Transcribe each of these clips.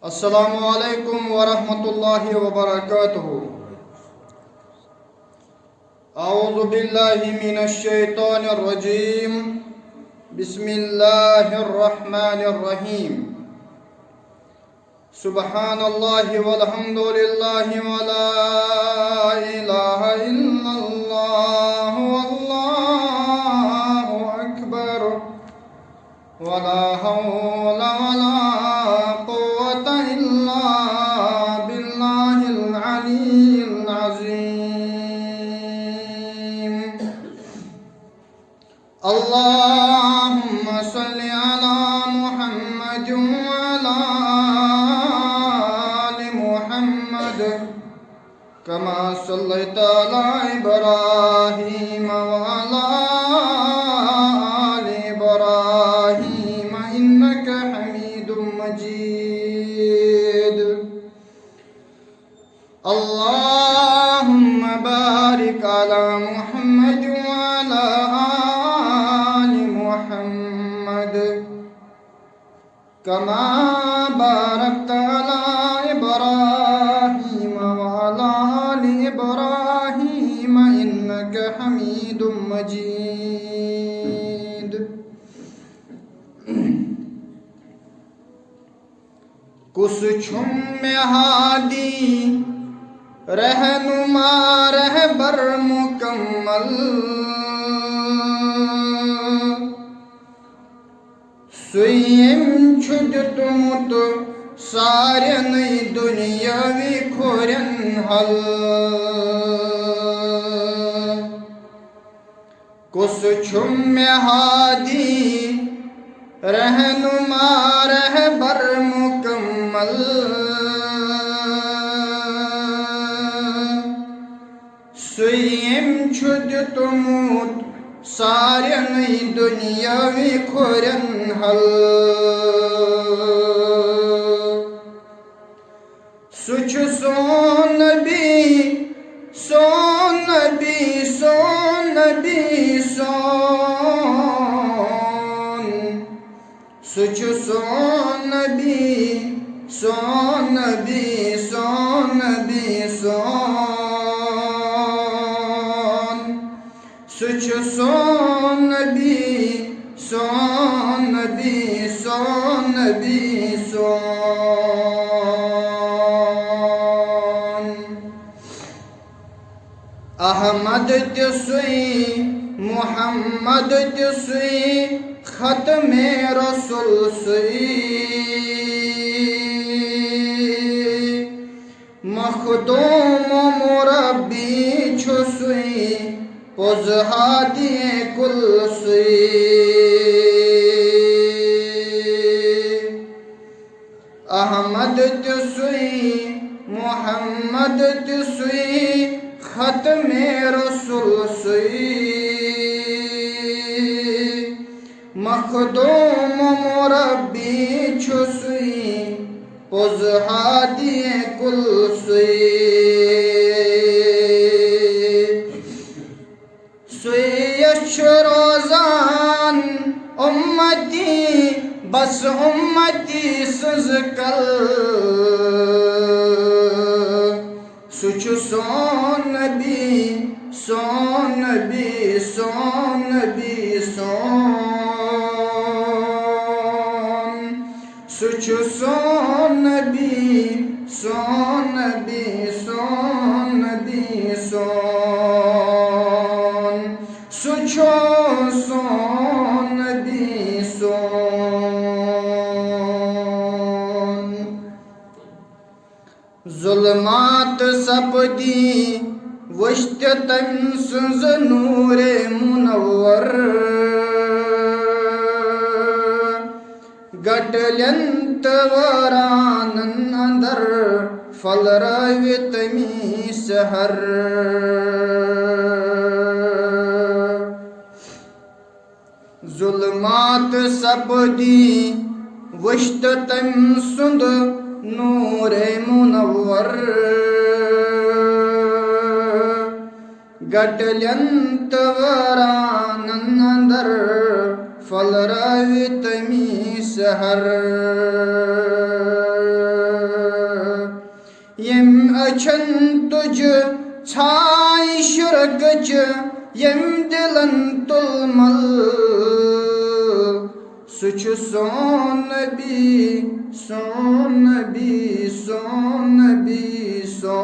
السلام علیکم ورحمۃ اللہ وبرکاتہ۔ اعوذ باللہ من الشیطان الرجیم، بسم اللہ الرحمن الرحیم۔ سبحان اللہ والحمد للہ ولا الہ الا اللہ واللہ اکبر ولا حول ولا قوة الا باللہ العلی العظیم۔ اللہم صلی علی محمد وعلی آل محمد کما صلیت علی ابراہیم وعلی آل ابراہیم انک حمید مجید۔ اللہم بارک علی محمد وعلی آل محمد کما بارکت علی ابراہیم وعلی آل ابراہیم انک حمید مجید۔ کس چھم میں ہادی رہنما رہبر مکمل، سوئیم چھجتمت سارن دنیاوی کھورن حل۔ کس چھم میں ہادی رہنما رہبر مکمل، سوئیم چھجتمت سارن دنیاوی کھورن حل۔ سچ سون نبی سون نبی سون نبی سون، سچ سون نبی سون نبی سون نبی سون، سچ سون نبی سون نبی سون نبی سون۔ احمد تسوئی محمد تسوئی ختم رسول سوئی، مخدوم مربی چھسوئی پوز ہادی کل سوئی۔ احمد تسوئی محمد تسوئی ختم رسول سوئی، مخدوم مربی چھسوئی پوز ہادی کل سوئی۔ سوئیش روزان امتی بس امتی سزکل، سچ سون نبی سون نبی سون نبی سون، سچ سون نبی سون نبی سون نبی سون، سچو سون نبی سون۔ ظلمات سپدی وشت تم سنز نور منور، گٹلن تورانن اندر فل روی تمی سحر۔ ظلمات سپدی وشت تم سند نور منور، گٹلن تورانن اندر فل روی تمی سحر۔ أچھن تُج ژھاے شرکچ یم دلن تُلمل سُہ چھُ سون نبی سون نبی سون نبی سون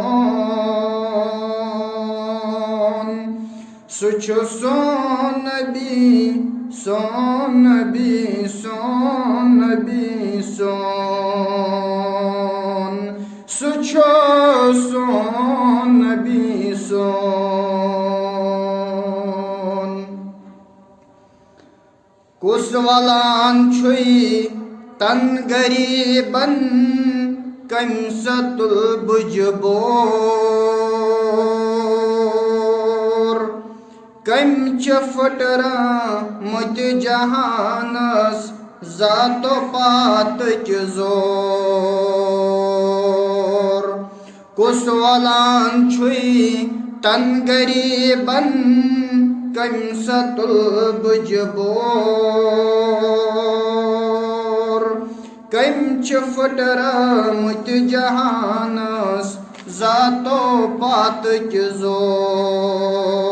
سُہ چھُ سون نبی سون نبی سون نبی سون سُہ چھُ سون نبی سون کُس ولان چھُے تن غریبن کمہِ سَتُل بُجہِ بور کمہِ چھِ پھٕٹرٲمٕتۍ جہانس ذاتو پاتٕکۍ زور کُس ولان چھُے تن غریبن کمہِ سَتُل بُجہِ بور کمہِ چھِ پھٕٹرٲمٕتۍ جہانس ذاتو پاتٕکۍ زور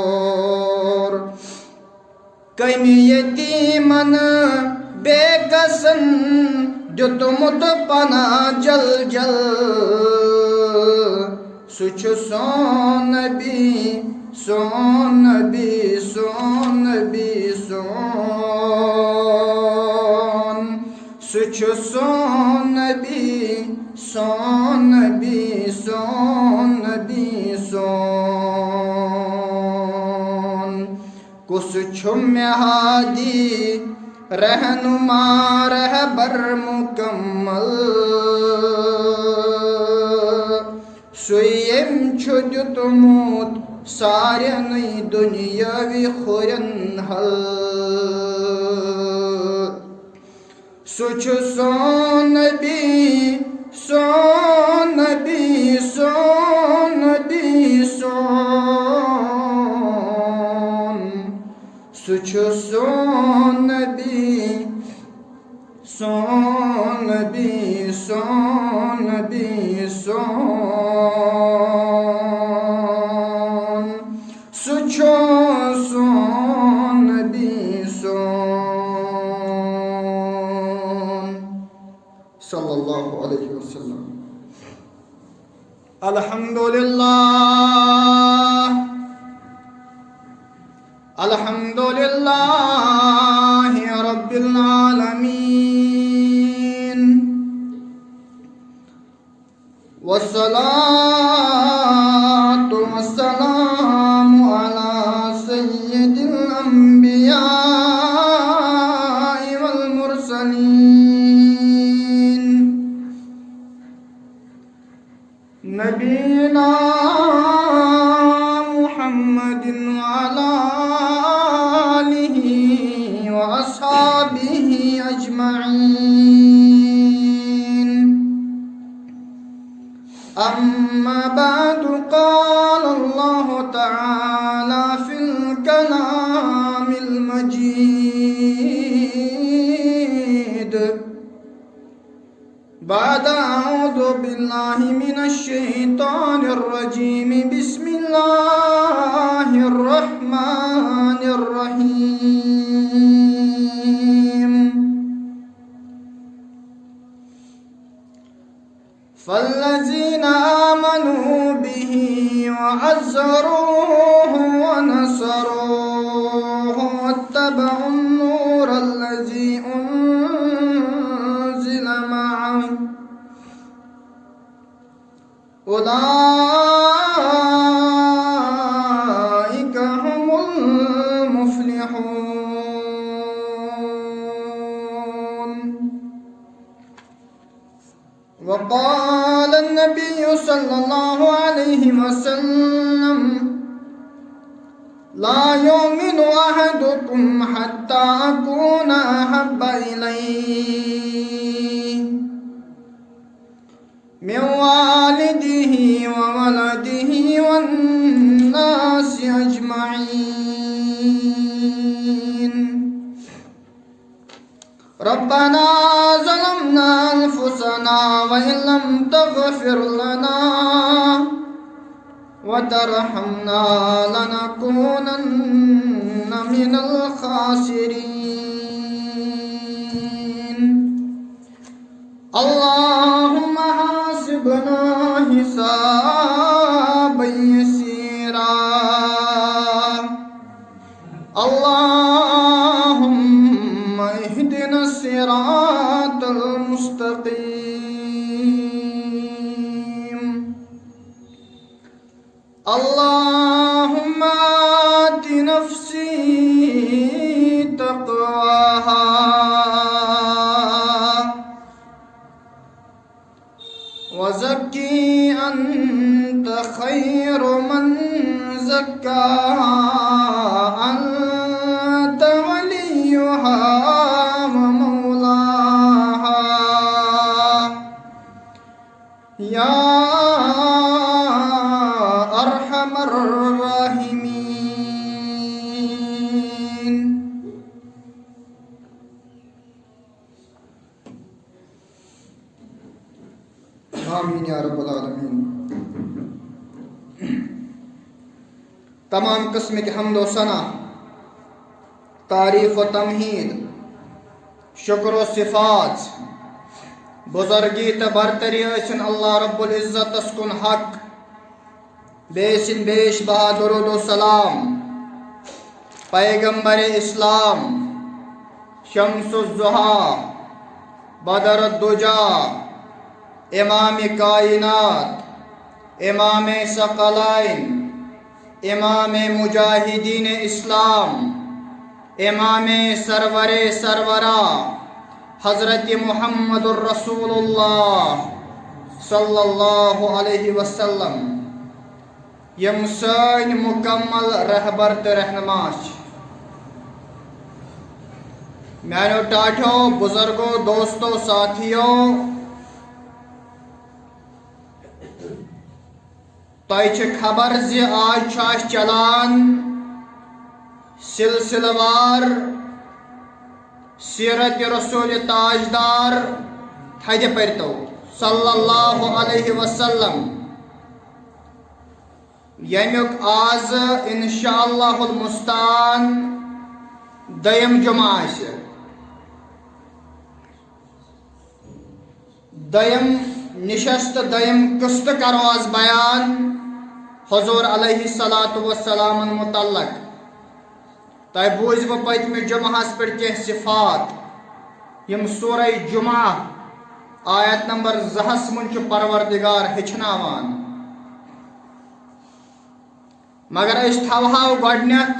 کمہِ یتیٖمن بے قسن دیُتمُت پناہ جل جل سُہ چھُ سون نبی سون نبی سون نبی سون سُہ چھُ سون نبی سون نبی سون نبی سون کُس چھُ مےٚ ہادی رہنما رہبر مکمل سُے یٔمۍ چھُ دیُتمُت سارنٕے دُنیٲوی ہُرٮ۪ن حل سُہ چھُ سون نبی سون نبی سون نبی سون سُہ چھُ سون نبی سون نبی سون نبی سون سُہ چھُ سون نبی سون صلی اللہ علیہ وسلم الحمدللہ الحمدللہ رب العالمین والصلاة والسلام على سید الانبیاء والمرسلین نبینا محمد وعلى آلہ وأصحابہ أجمعین أما بعد قال الله تعالى في الكلام المجيد بعد أعوذ بالله من الشيطان الرجيم بسم الله الرحمن الرحيم فالذين آمنوا به وعزروه ونصروه واتبعوا النور الذي أنزل معه أولئك هم المفلحون وقال النبي صلى الله عليه وسلم لا يؤمن أحدكم حتى أكون أحب إليه من والده وولده والناس أجمعين ربنا ظلمنا أنفسنا وإن لم تغفر لنا وترحمنا لنكونن من الخاسرين اللهم حاسبنا حسابا يسيرا اللهم اهدنا الصراط المستقيم اللهم آت نفسي تقواها وزكي أنت خير من زكاها أنت وليها ومولاها يا أرحم الراحمين آمین یا رب العالمین. تمام قسم کے حمد و ثنا، تعریف و تمہید، شکر و صفات، بزرگی تو برتری ٲسِن اللہ رب العزت کن حق، بیسن بیش بہا درود و سلام پیغمبر اسلام، شمس الضحیٰ، بدر الدجا، امام کائنات، امام ثقلین، امام مجاہدین اسلام، امام سرور سرورا حضرت محمد الرسول اللہ صلی اللہ علیہ وسلم یم سن مکمل رہبر تو رہنما. میانو ٹاٹھو، بزرگوں، دوستوں، ساتھیوں، تۄہہِ خبر زِ آج چھُ اَسہِ چلان سلسلہ وار سیرت رسول تاجدار تھدِ پٔرۍتو صلی اللہ علیہ وسلم، ییٚمیُک آز انشاء اللہ المستعان دوٚیِم جمعہ آسہِ. دوٚیِم نشست، دوٚیِم قسطہٕ کرو آز بیان حضور علیہ الصلاۃ والسلام متعلق. تۄہہِ بوٗزِوٕ پٔتمہِ جمعہس پٮ۪ٹھ کینٛہہ صفات یِم سورہ جمعہ آیت نمبر 2 منٛز چھُ پروردگار ہیٚچھناوان. مگر أسۍ تھاوہاو گۄڈنٮ۪تھ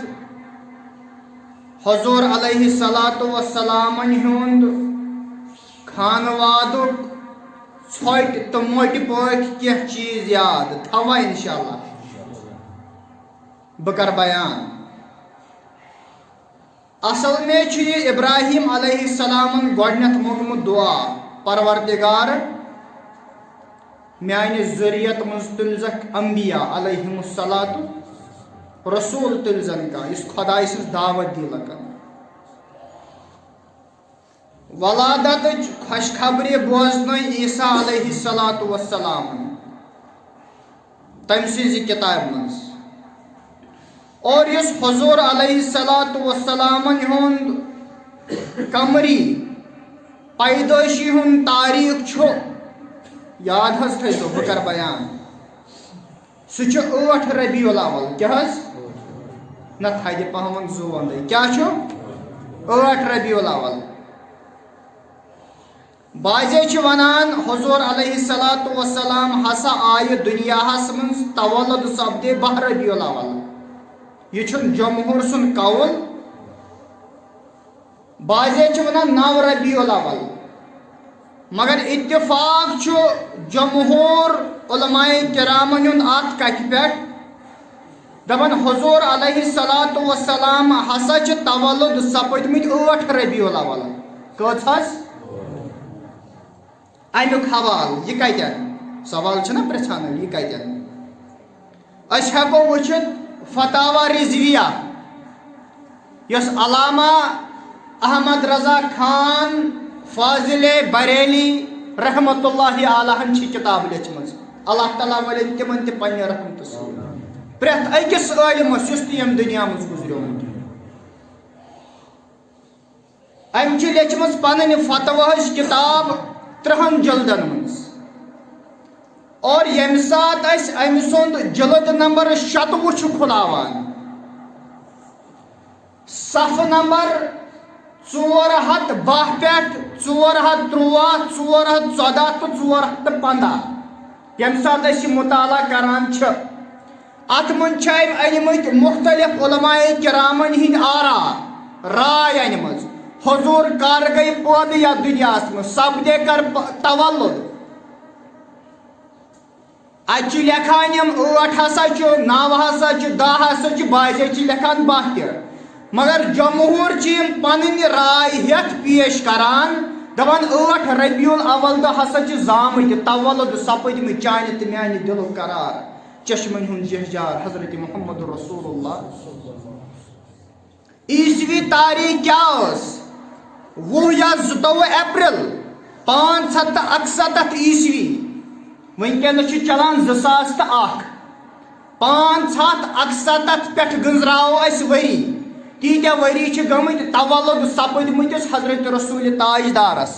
حضور علیہ الصلاۃ والسلامن ہُنٛد خانوادُک ژھۄٹہِ تہٕ موٹہِ پٲٹھۍ کینٛہہ چیٖز یاد تھاوا انشاءاللہ. بہٕ کرٕ بیان. اصل میں چھُ یہِ ابراہیم علیہ السلامن گۄڈنٮ۪تھ موٚنگمُت دعا، پروردگار میانہِ ذُریت منٛز تُلزکھ انبیاء علیہم الصلاۃ، رسول تُلزن کانٛہہ یُس خۄداے سٕنٛز دعوت دی لُکن. ولادتٕچ خوشخبری بوزنٲے عیسیٰ علیہ الصلاۃ والسلامن تٔمۍ سٕنٛزِ کِتابہِ منٛز. اور یُس حضور علیہ الصلاۃ والسلامن ہُنٛد قمری پیدٲشی ہُنٛد تاریٖخ چھُ، یاد حظ تھٲیزیو، بہٕ کرٕ بیان. سُہ چھُ 8 ربیع الاول. کیٛاہ حظ؟ نہ تھدِ پہم زٕ وندٕے. کیٛاہ چھُ؟ 8 ربیع الاول. بعضے چھِ ونان حضور علیہ الصلاۃ والسلام ہسا آیہِ دُنیاہس منٛز تولد سپدے 12 ربیع الاول. یہ چھُنہٕ جمہوٗر سُنٛد قول. بعضے چھِ ونان 9 ربیع الاول. مگر اتفاق چھُ جمہوٗر علماء کرامن ہُنٛد اتھ کتھِ پٮ۪ٹھ، دپان حضور علیہ الصلاۃ والسلام ہسا چھِ تولد سپٕدمٕتۍ 8 ربیع الاول. کٔژ حظ؟ امیُک حوالہٕ یہِ کتٮ۪ن؟ سوال چھُنہ پرژھان یہِ کتٮ۪ن؟ أسۍ ہٮ۪کو وٕچھِتھ فتاوا رضویہ یۄس علامہ احمد رضا خان فاضل بریلی رحمۃ اللہ علیہ چھِ کِتاب لیٚچھمٕژ. اللہ تعالیٰ ولن تِمن تہِ پننہِ رحمتہٕ سۭتۍ. پرٛٮ۪تھ أکِس عٲلمَس یُس تہِ ییٚمہِ دُنیا منٛز گُزریومُت أمۍ چھِ لیٚچھمٕژ پنٕنۍ فتوہٕچ کِتاب 30 جلدن منٛز اور ییٚمہِ ساتہٕ أسۍ أمۍ سُنٛد جلد نمبر 96 چھُ کھُلاوان صفہٕ نمبر 410 پٮ۪ٹھ 413 414 تہٕ 415 ییٚمہِ ساتہٕ أسۍ یہِ مُطالعہ کران چھِ اتھ منٛز چھِ أمۍ أنمٕتۍ مختلف علماء کرامن ہٕنٛدۍ آرا راے أنمٕژ حضور کر گٔے پٲدٕ یتھ دُنیاہس منٛز سپدے کر تولُد اتہِ چھِ لیکھان یِم 8 ہسا چھُ 9 ہسا چھُ 10 ہسا چھُ بعضے چھِ لیکھان 12 تہِ مگر جمہوٗر چھِ یِم پنٕنۍ راے ہٮ۪تھ پیش کران دپان 8 ربیع الاول دۄہ ہسا چھِ زامٕتۍ تولُد سپٕدمٕتۍ چانہِ تہٕ میانہِ دِلُک قرار چشمن ہُنٛد جہجار حضرت محمد رسول اللہ عیسوی تاریخ کیٛاہ ٲس 20 یا 22 اپریل 567 عیسوی وٕنکٮ۪نس چھُ چلان 2001 567 پٮ۪ٹھ گٔنٛزراوو أسۍ ؤری تیٖتیاہ ؤری چھِ گٔمٕتۍ تولُد سپٕدمٕتِس حضرت رسول تاجدارس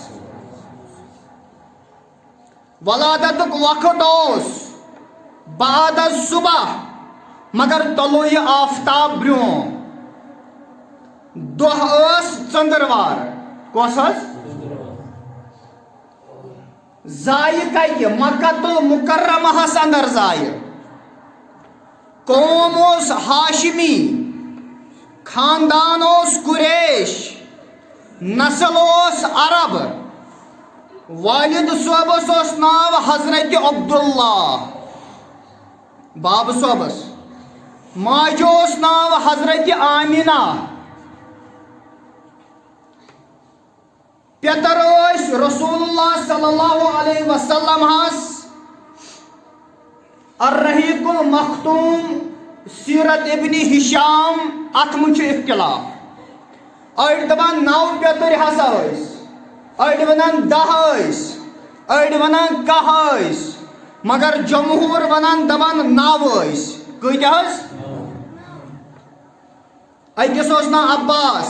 ولادتُک وقت اوس بعد صبح مگر طلوع آفتاب برٛونٛہہ دۄہ ٲس ژٔنٛدٕروار کۄس حظ زایہِ کتہِ مکۃ المکرمہس انٛدر زایہِ قوم اوس ہاشمی خاندان اوس قریش نسل اوس عرب والد صٲبس اوس ناو حضرت عبداللہ بابہٕ صٲبس ماجہِ اوس ناو حضرت آمینہ پیتر ٲسۍ رسول اللہ صلی اللہ علیہ وسلم ہس الرحیق المختوم سیرت ابن ہشام اتھ منٛز چھُ اختلاف أڑۍ دپان 9 پیتٕرۍ ہسا ٲسۍ أڑۍ ونان 10 ٲسۍ أڑۍ ونان 11 ٲسۍ مگر جمہوٗر ونان دپان 9 ٲسۍ کۭتیاہ حظ أکِس اوس ناو عباس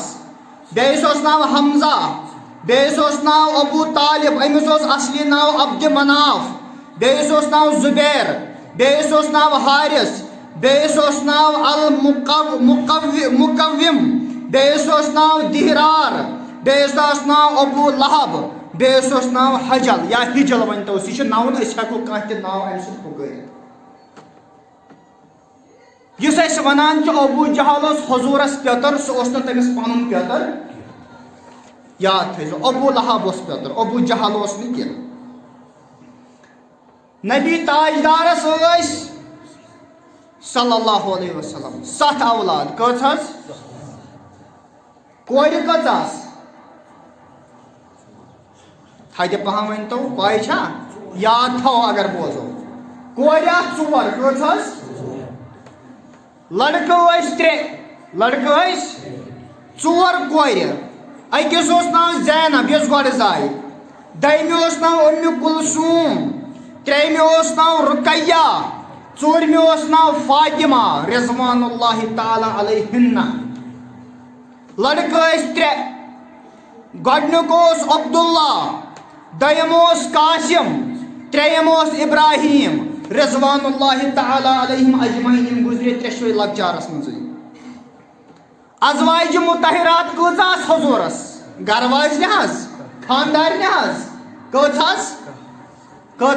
بیٚیِس اوس ناو حمزہ بیٚیِس اوس ناو ابوٗ طالب أمِس اوس اصلی ناو عبدِ مناف بیٚیِس اوس ناو زُبیر بیٚیِس اوس ناو حارث بیٚیِس اوس ناو مُقوِم بیٚیِس اوس ناو دِہرار بیٚیِس اوس ناو ابوٗ لہب بیٚیِس اوس ناو حجل یا ہِجل ؤنۍتوس یہِ چھُ ناوُن أسۍ ہٮ۪کو کانٛہہ تہِ ناو اَمہِ سۭتۍ پُکٲرِتھ یُس أسۍ وَنان چھِ ابوٗ جہل اوس حضوٗرس پیٚتر سُہ اوس نہٕ تٔمِس پنُن پیٚتر یاد تھٲیزیو ابوٗ لہب اوس پیٚتر ابوٗ جہل اوس نہٕ کینٛہہ نبی تاجدارس ٲسۍ صلی اللہ علیہ وسلم 7 اولاد کٔژ حظ کورِ کٔژ آسہٕ تھدِ پہم ؤنۍتو پاے چھا یاد تھاو اگر بوزو کورِ آسہٕ 4 کٔژ حظ لڑکہٕ ٲسۍ 3 لڑکہٕ ٲسۍ 4 کورِ أکِس اوس ناو زینب یۄس گۄڈٕ زایہِ دوٚیمہِ اوس ناو اُمہِ کُلثوٗم ترٛیٚیمہِ اوس ناو رُقیہ ژوٗرمہِ اوس ناو فاطمہ رضوان اللہ تعالیٰ علیہنہ لڑکہٕ ٲسۍ 3 گۄڈنیُک اوس عبداللہ دوٚیِم اوس قاسم ترٛیٚیِم اوس ابراہیٖم رضوان اللہ تعالیٰ علیہم اجمعین یِم گُزرے ترٛیشوے لۄکچارس منٛزٕے ازواجہِ مُطہرات کۭژاہ آسہٕ حضوٗرس گرٕ واجنہِ حظ خاندارنہِ حظ کٔژ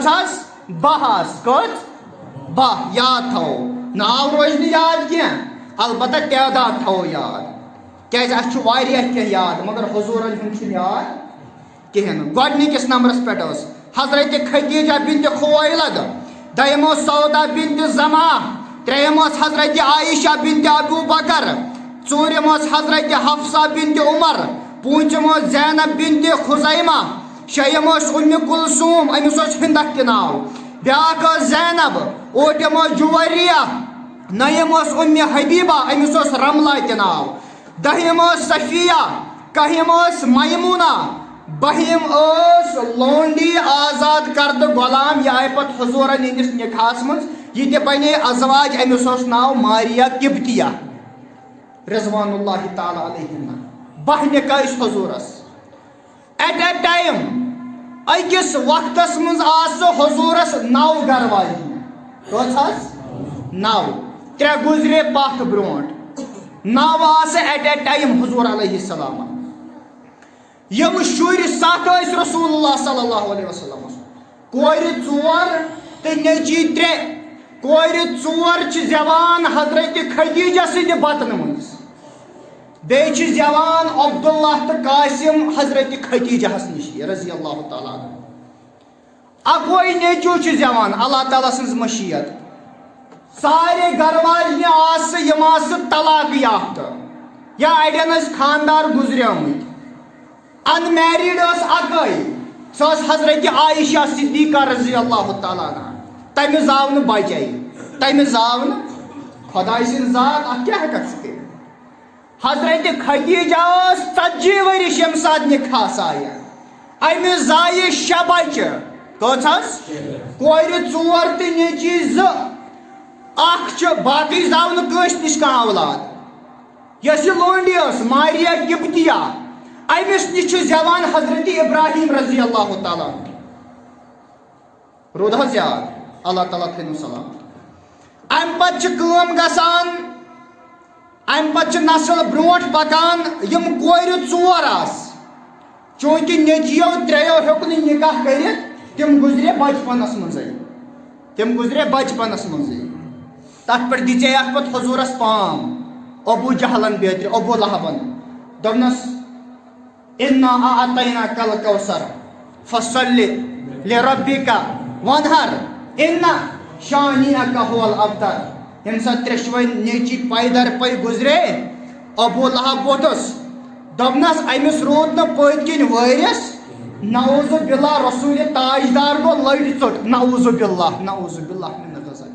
حظ 12 آسہٕ کٔژ 12 یاد تھاوو ناو روزِ نہٕ یاد کینٛہہ البتہ تعداد تھاوو یاد کیازِ اَسہِ چھُ واریاہ کینٛہہ یاد مگر حضوٗرن ہُنٛد چھُنہٕ یاد کِہیٖنۍ نہٕ گۄڈنِکِس نمبرس پٮ۪ٹھ ٲس حضرت خدیجہ بنتِ خویلد دوٚیِم اوس سودا بنتِ زما ترٛیٚیِم ٲس حضرت عایشہ بنتِ ابوٗ بکر ژوٗرِم ٲس حضرت حفصہ بنتِ عمر پوٗنٛژِم ٲس زینب بنتِ خُزیمہ شیٚیِم ٲس اُمہِ کُلثوٗم أمِس اوس ہِندک تہِ ناو بیٛاکھ ٲس زینب اوٗٹِم ٲس جُویریہ نٔیِم ٲس اُمہِ حبیبہ أمِس اوس رملہ تہِ ناو دٔہِم ٲس صفیہ کٔہِم ٲس میموٗنہ بٔہِم ٲس لونڈی آزاد کردٕ غۄلام یہِ آیہِ پتہٕ حضوٗرن ہِنٛدِس نِکاحس منٛز یہ تہ بنے ازواج أمس اوس ناو ماریا قبطیہ رضوان اللہ تعالی علیہن 12 نکاح حضورس ایٹ اے ٹائم أکس وقتس منٛز آسہٕ حضورس 9 گھر واجنہِ کٔژ حظ 9 3 گُزرے پتھ برونٛٹھ 9 آسہٕ ایٹ اے ٹائم حضور علیہ السلام یم شُرۍ 7 ٲسۍ رسول اللہ صلی اللہ علیہ وسلم کورِ 4 تہٕ نیٚچی 3 کورِ 4 چھِ زیوان حضرت خدیجہ سٕنٛدِ بطنہٕ منٛز بیٚیہِ چھِ زیوان عبداللہ تہٕ قاسم حضرت خدیجہس نِش رضی اللہ تعالیٰ عنہ اکوے نیٚچوٗ چھُ زیوان اللہ تعالیٰ سٕنٛز مشیت سارے گھر واجنہِ آسہٕ یِم آسہٕ طلاق یافتہٕ یا اڑٮ۪ن ٲسۍ خاندار گُزریمٕتۍ ان میریڈ ٲس اکٲے سۄ ٲس حضرت عائشہ صدیقہ رضی اللہ تعالیٰ عنہ تٔمِس زاو نہٕ بچے تٔمِس زاو نہٕ خۄداے سٕنٛز ذات اتھ کیٛاہ ہٮ۪ککھ ژٕ کٔرِتھ حضرت خدیجہ ٲس 40 ؤرِش ییٚمہِ ساتہٕ نِکاح آیہِ أمِس زایہِ 6 بچہِ کٔژ حظ کورِ 4 تہٕ نیٚچی 2 اکھ چھُ باقٕے زاو نہٕ کٲنٛسہِ نِش کانٛہہ اولاد یۄس یہِ لونڈی ٲس ماریا قبطیہ أمِس نِش چھُ زیوان حضرت ابراہیم رضی اللہ تعالیٰ عنہ روٗد حظ یاد اللہ تعالیٰ تھٲینو سلام امہِ پتہٕ چھِ کٲم گژھان امہِ پتہٕ چھِ نسل برونٛٹھ پکان یِم کورِ 4 آسہٕ چوٗنٛکہِ نیٚچیو 3 ہیوٚک نہٕ نِکاح کٔرِتھ تِم گُزرے بچپنس منٛزٕے تتھ پٮ۪ٹھ دِژے اکھ پتہٕ حضوٗرس پام ابوٗ جہلن بیترِ ابوٗ لہبن دوٚپنس اِنا اعطیناکَ الکوثر فصلی لربک وانحر ان شانئک هو الابتر ییٚمہِ ساتہٕ 3 نیٚچی پیدر پے گُزرے ابوٗ لہب ووٚتھُس دوٚپنس أمِس روٗد نہٕ پٔتۍ کِنۍ وٲرِس نعوذ باللہ رسول تاجدار گوٚو لٔڑۍ ژوٚٹ نعوذ باللہ من الغضب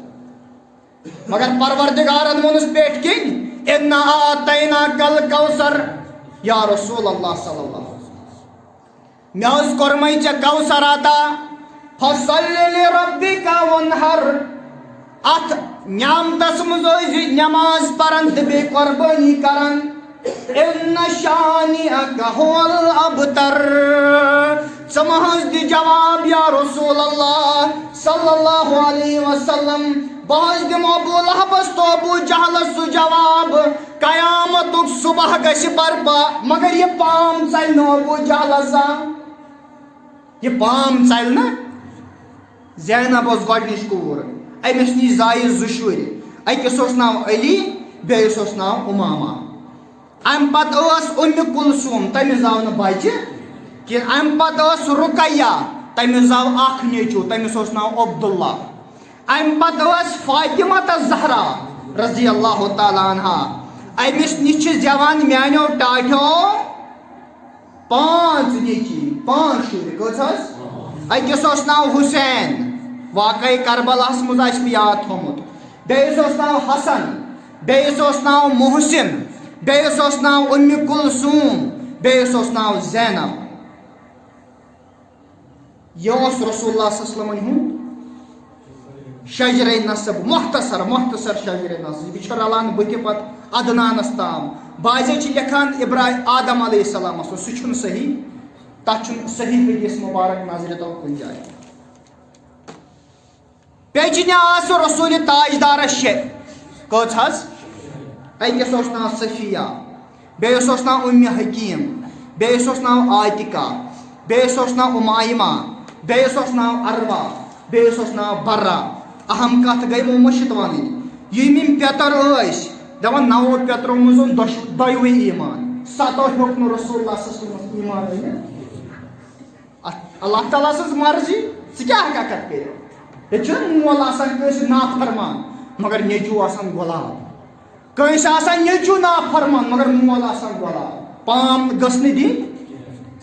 مگر پروردگارن ووٚنُس پیٹھۍ کِنۍ انا اعطیناکَ الکوثر یا رسول اللہ صلی اللہ علیہ وسلم مےٚ حظ کوٚرمَے ژےٚ کوثر عطا فصلی لربک وانحر اتھ نعمتس منٛز ٲسۍ نٮ۪ماز پران تہٕ بیٚیہِ قۄربٲنی کران ان شانئک هو الابتر ژٕ مہ حظ دِ جواب یا رسول اللہ صلی اللہ علیہ وسلم بہٕ حظ دِمہٕ ابوٗ لہبس تہٕ ابوٗ جہلس سُہ جواب قیامتُک صبح گژھِ برپا مگر یہِ پام ژلہِ نہٕ ابوٗ جہلس یہِ پام ژلہِ نہٕ زینب ٲس گۄڈنِچ کوٗر أمِس نِش زایہِ 2 شُرۍ أکِس اوس ناو علی بیٚیِس اوس ناو اُماما امہِ پتہٕ ٲس کُلثوم تٔمِس زاو نہٕ بچہِ کینٛہہ امہِ پتہٕ ٲس رُقیہ تٔمِس زاو اکھ نیٚچوٗ تٔمِس اوس ناو عبداللہ امہِ پتہٕ ٲس فاطمہ زہرا رضی اللہ تعالیٰ عنہا أمِس نِش چھِ زیوان میانیو ٹاٹھیو 5 نیٚچی 5 شُرۍ کٔژ حظ أکِس اوس ناو حُسین واقعے کربلاہس منٛز آسہِ مےٚ یاد تھوٚمُت بیٚیِس اوس ناو حسن بیٚیِس اوس ناو محسن بیٚیِس اوس ناو کُلثوم بیٚیِس اوس ناو زینب یہِ اوس رسول اللہ صلی اللہ علیہ وسلم ہُنٛد شجرے نصب مختصر شجرے نصب یہِ چھُ رلان بٕتھِ پتہٕ عدنانس تام بعضے چھِ لیکھان آدم علیہ السلامس سُہ چھُنہٕ صحیح تتھ چھُنہٕ صحیح حدیث مبارک نظرِ تل کُنہِ جایہِ پیچنہِ آسہٕ رسول تاجدارس 6 کٔژ حظ أکِس اوس ناو صفیہ بیٚیِس اوس ناو حکیٖم بیٚیِس اوس ناو عاتقہ بیٚیِس اوس ناو اُمایمہ بیٚیِس اوس ناو عروہ بیٚیِس اوس ناو برہ اہم کتھ گٔے یِمو مٔشِتھ وَنٕنۍ یِم پیٚتر ٲسۍ دپان 9 پیٚترو منٛز اوٚن 2 ایٖمان 7 ہیوٚک نہٕ رسول اللہ صلی اللہ علیہ وسلم ایٖمان أنِتھ اللہ تعالیٰ سٕنٛز مرضی ژٕ کیٛاہ ہٮ۪ککھ اَتھ کٔرِتھ ییٚتہِ چھُنہ مول آسان کٲنٛسہِ نافرمان مگر نیٚچوٗ آسان غۄلام کٲنٛسہِ آسان نیٚچوٗ نافرمان مگر مول آسان غۄلام پام گٔژھ نہٕ دِنۍ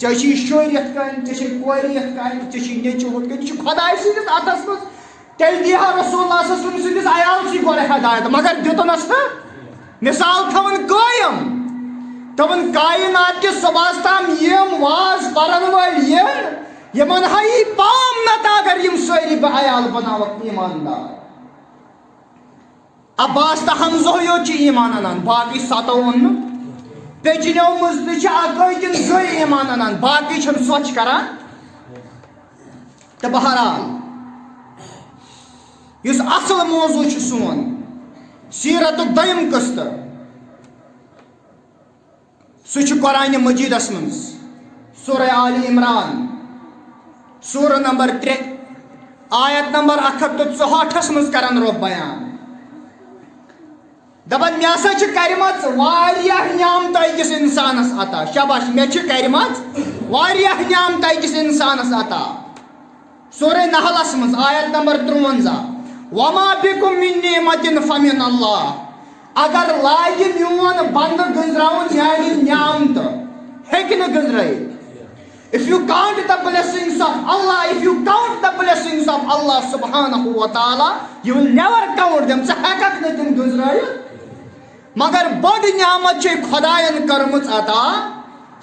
ژےٚ چھُے شُرۍ یِتھ کٔنۍ ژےٚ چھے کورِ یِتھ کٔنۍ ژےٚ چھُے نیٚچوٗ ہُتھ کٔنۍ یہِ چھُ خۄداے سٕنٛدِس اَتھس منٛز تیٚلہِ دی ہا رسول اللہ صلی اللہ علیہ وسلم سٕنٛدِس عیالسٕے گۄڈٕ ہدایت مگر دِتُنس نہٕ مثال تھاوان قٲیِم دوٚپُن کاینات کِس صُبحس تام یِم واز پرن وٲلۍ یِن یِمن ہا یی پام نتہٕ اگر یِم سٲری بہٕ عیال بناوکھ ایٖماندار عباس تو حمزہ یوت ایمان انان باقی 7 ون پیچنو مز تہ اکے کن 2 ایمان انان باقی چھن سوچ کران تو بہرحال یس اصل موضوع چھ سون سیرت دویم قسط سہ قرآن مجیدس من سورہ آل عمران سورہ نمبر 3 آیت نمبر 164 من کران رب بیان دپان مے ہسا چھ کرمژ واریاہ نعمت أکِس انسانس عطا شاباش مے چھ کرمژ واریاہ نعمت أکِس انسانس عطا سورہ نحلس من آیت نمبر 53 وما بكم من نعمة فمن الله اگر لاگہ میون بند گزراؤن میانہ نعمت ہیکہ نہ گزرائت if you count the blessings of Allah, if you count the blessings of Allah subhanahu wa ta'ala, you will never count them. ژٕ ہیککھ نہٕ تِم گزرٲیِتھ مگر بٔڑ نعمت چھے خۄدایَن کٔرمٕژ عطا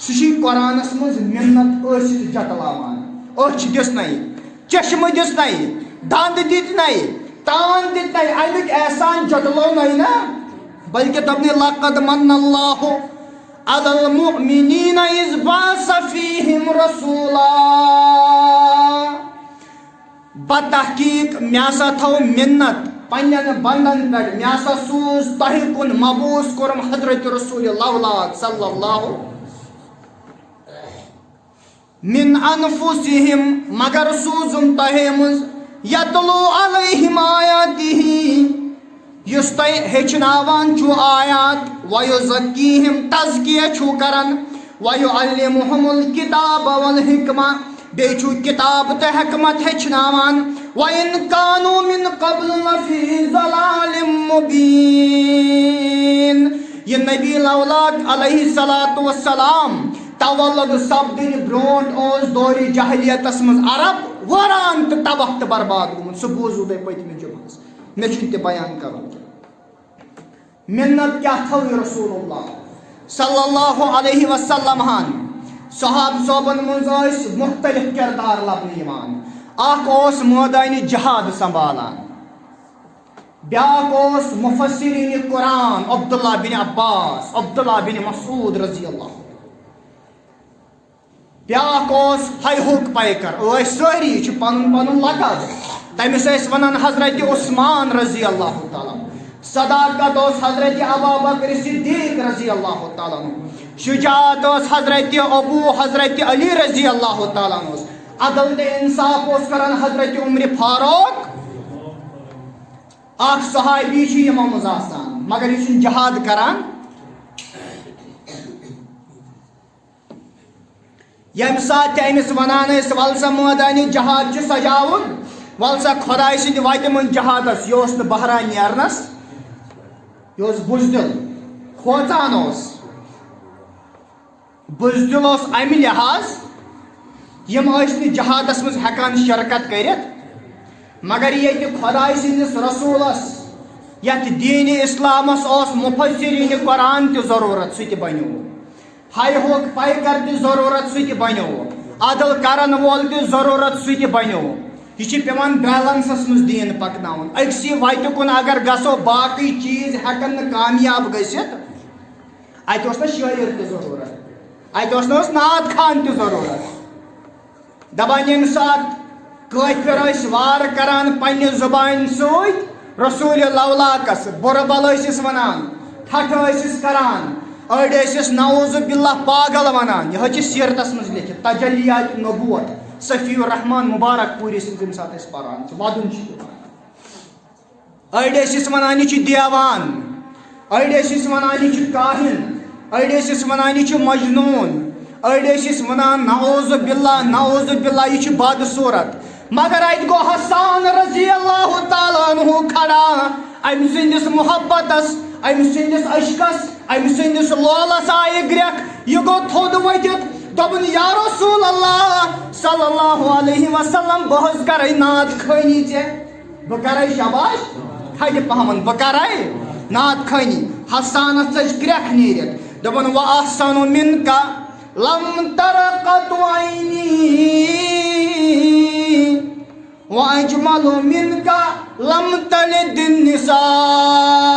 سُہ چھِ قرآنس منٛز مِنت ٲسِتھ جتلاوان أچھ دِژنَے چشمہٕ دِژنَے دند دِتنَے تان دِتنَے امیُک احسان جتلونَے نہ بلکہ دپنَے لقد من اللہ علی المؤمنین اذ بعث فیہم رسولا بتحقیق مے ہسا تھو منت پنن بندن پہ مے ہسا سوز تہ کن مبوس کورم حضرت رسول اللہ صلی اللہ من انفسہم مگر سوزم تہ مز یتلو علیہم آیاتہ یس تہ ہیچناوان چھو آیات ویزکیہم تزکیہ چھو کرن ویعلمہم الکتاب والحکمہ بیٚیہِ چھُ کتاب تہٕ حکمت ہیچناوان وَإِن كَانُوا مِن قَبْلُ لَفِي ضَلَالٍ مُبِينٍ یہ نبی لولاک علیہ الصلوۃ والسلام تولد سپدنہِ برونٛٹھ اوس دورِ جاہلیتس منٛز عرب وٲران تہٕ تباہ تہٕ برباد گوٚمُت سُہ بوٗزوٕ تۄہہِ پٔتمہِ جُمعس مےٚ چھُنہٕ تہِ بیان کرُن منت کیٛاہ تھٲو یہِ رسول اللہ صلی اللہ علیہ وسلم ہن صحاب صوبن منٛز ٲسۍ مختلف کردار لبنہٕ یِوان اکھ اوس مٲدانہِ جہاد سنبھالان بیاکھ اوس مفسرین قرآن عبداللہ بن عباس عبداللہ بن مسعود رضی اللہ بیاکھ اوس فیحُک پیکر ٲسۍ سٲری چھُ پنُن پنُن لقب تٔمِس ٲسۍ ونان حضرت عثمان رضی اللہ تعالیٰ صداقت اوس حضرت ابوبکر صدیق رضی اللہ تعالیٰ شجاعت اوس حضرت ابو حضرت علی رضی اللہ تعالیٰ عدل تہٕ انصاف اوس کران حضرت عمر فاروق اکھ صحابی چھُ یِمو منٛز آسان مگر یہِ چھُنہٕ جہاد کران ییٚمہِ ساتہٕ تہِ أمِس ونان ٲسۍ ول سا مٲدانہِ جہاد چھُ سجاوُن ول سا خۄداے سٕنٛدِ وتہِ منٛز جہادس یہِ اوس نہٕ بہران نیرنس یہِ اوس بُزدِل کھوژان اوس بُزدِل اوس امہِ لحاظ یِم ٲسۍ نہٕ جہادس منٛز ہٮ۪کان شرکت کٔرِتھ مگر ییٚتہِ خۄداے سٕنٛدِس رسوٗلس یتھ دیٖنہِ اسلامس اوس مفسرین قرآن تہِ ضروٗرت سُہ تہِ بنیو فیحُک پیکر تہِ ضروٗرت سُہ تہِ بنیو عدل کرن وول تہِ ضروٗرت سُہ تہِ بنیو یہ چھِ پیوان بیلنسس منٛز دیٖن پکناوُن أکسٕے وتہِ کُن اگر گژھو باقٕے چیٖز ہٮ۪کن نہٕ کامیاب گٔژھِتھ اتہِ اوس نہ شٲعر تہِ ضروٗرت اتہِ اوس نہ اوس نعت خان تہِ ضروٗرت دپان ییٚمہِ ساتہٕ کٲفِر ٲسۍ وار کران پننہِ زبانہِ سۭتۍ رسول لولاکس بُرٕ بل ٲسِس ونان ٹھٹھٕ ٲسِس کران أڑۍ ٲسِس نعوذ باللہ پاگل ونان یِہوٚے چھِ سیرتس منٛز لیکھِتھ تجلیات نبوت صفی الرحمان مبارک پوٗری سٕنٛز ییٚمہِ ساتہٕ أسۍ پران چھِ ودُن چھِ دِوان أڑۍ ٲسِس ونان یہِ چھُ دیوان أڑۍ ٲسِس ونان یہِ چھُ کاہِن أڑۍ ٲسِس ونان یہِ چھُ مجنوٗن أڑۍ ٲسِس ونان نعوذ باللہ یہِ چھُ بدصوٗرت مگر اتہِ گوٚو حسان رضی اللہ تعالیٰ عنہ کھڑا أمۍ سٕنٛدِس محبتس أمۍ سٕنٛدِس عشقس أمۍ سٕنٛدِس لولس آیہِ گرٛٮ۪کھ یہِ گوٚو تھوٚد ؤتھِتھ دوٚپُن یا رسول اللہ صلی اللہ علیہ وسلم بہٕ حظ کرے نعت خٲنی ژےٚ بہٕ کرے شاباش تھدِ پہمن بہٕ کرے نعت خٲنی حسانس ژٔج گرٛٮ۪کھ نیٖرِتھ دوٚپُن وَأحسَنُ مِنکَ لم ترقت عینی وَأَجْمَلُ مِنکَ لم تلد النِّسَاء.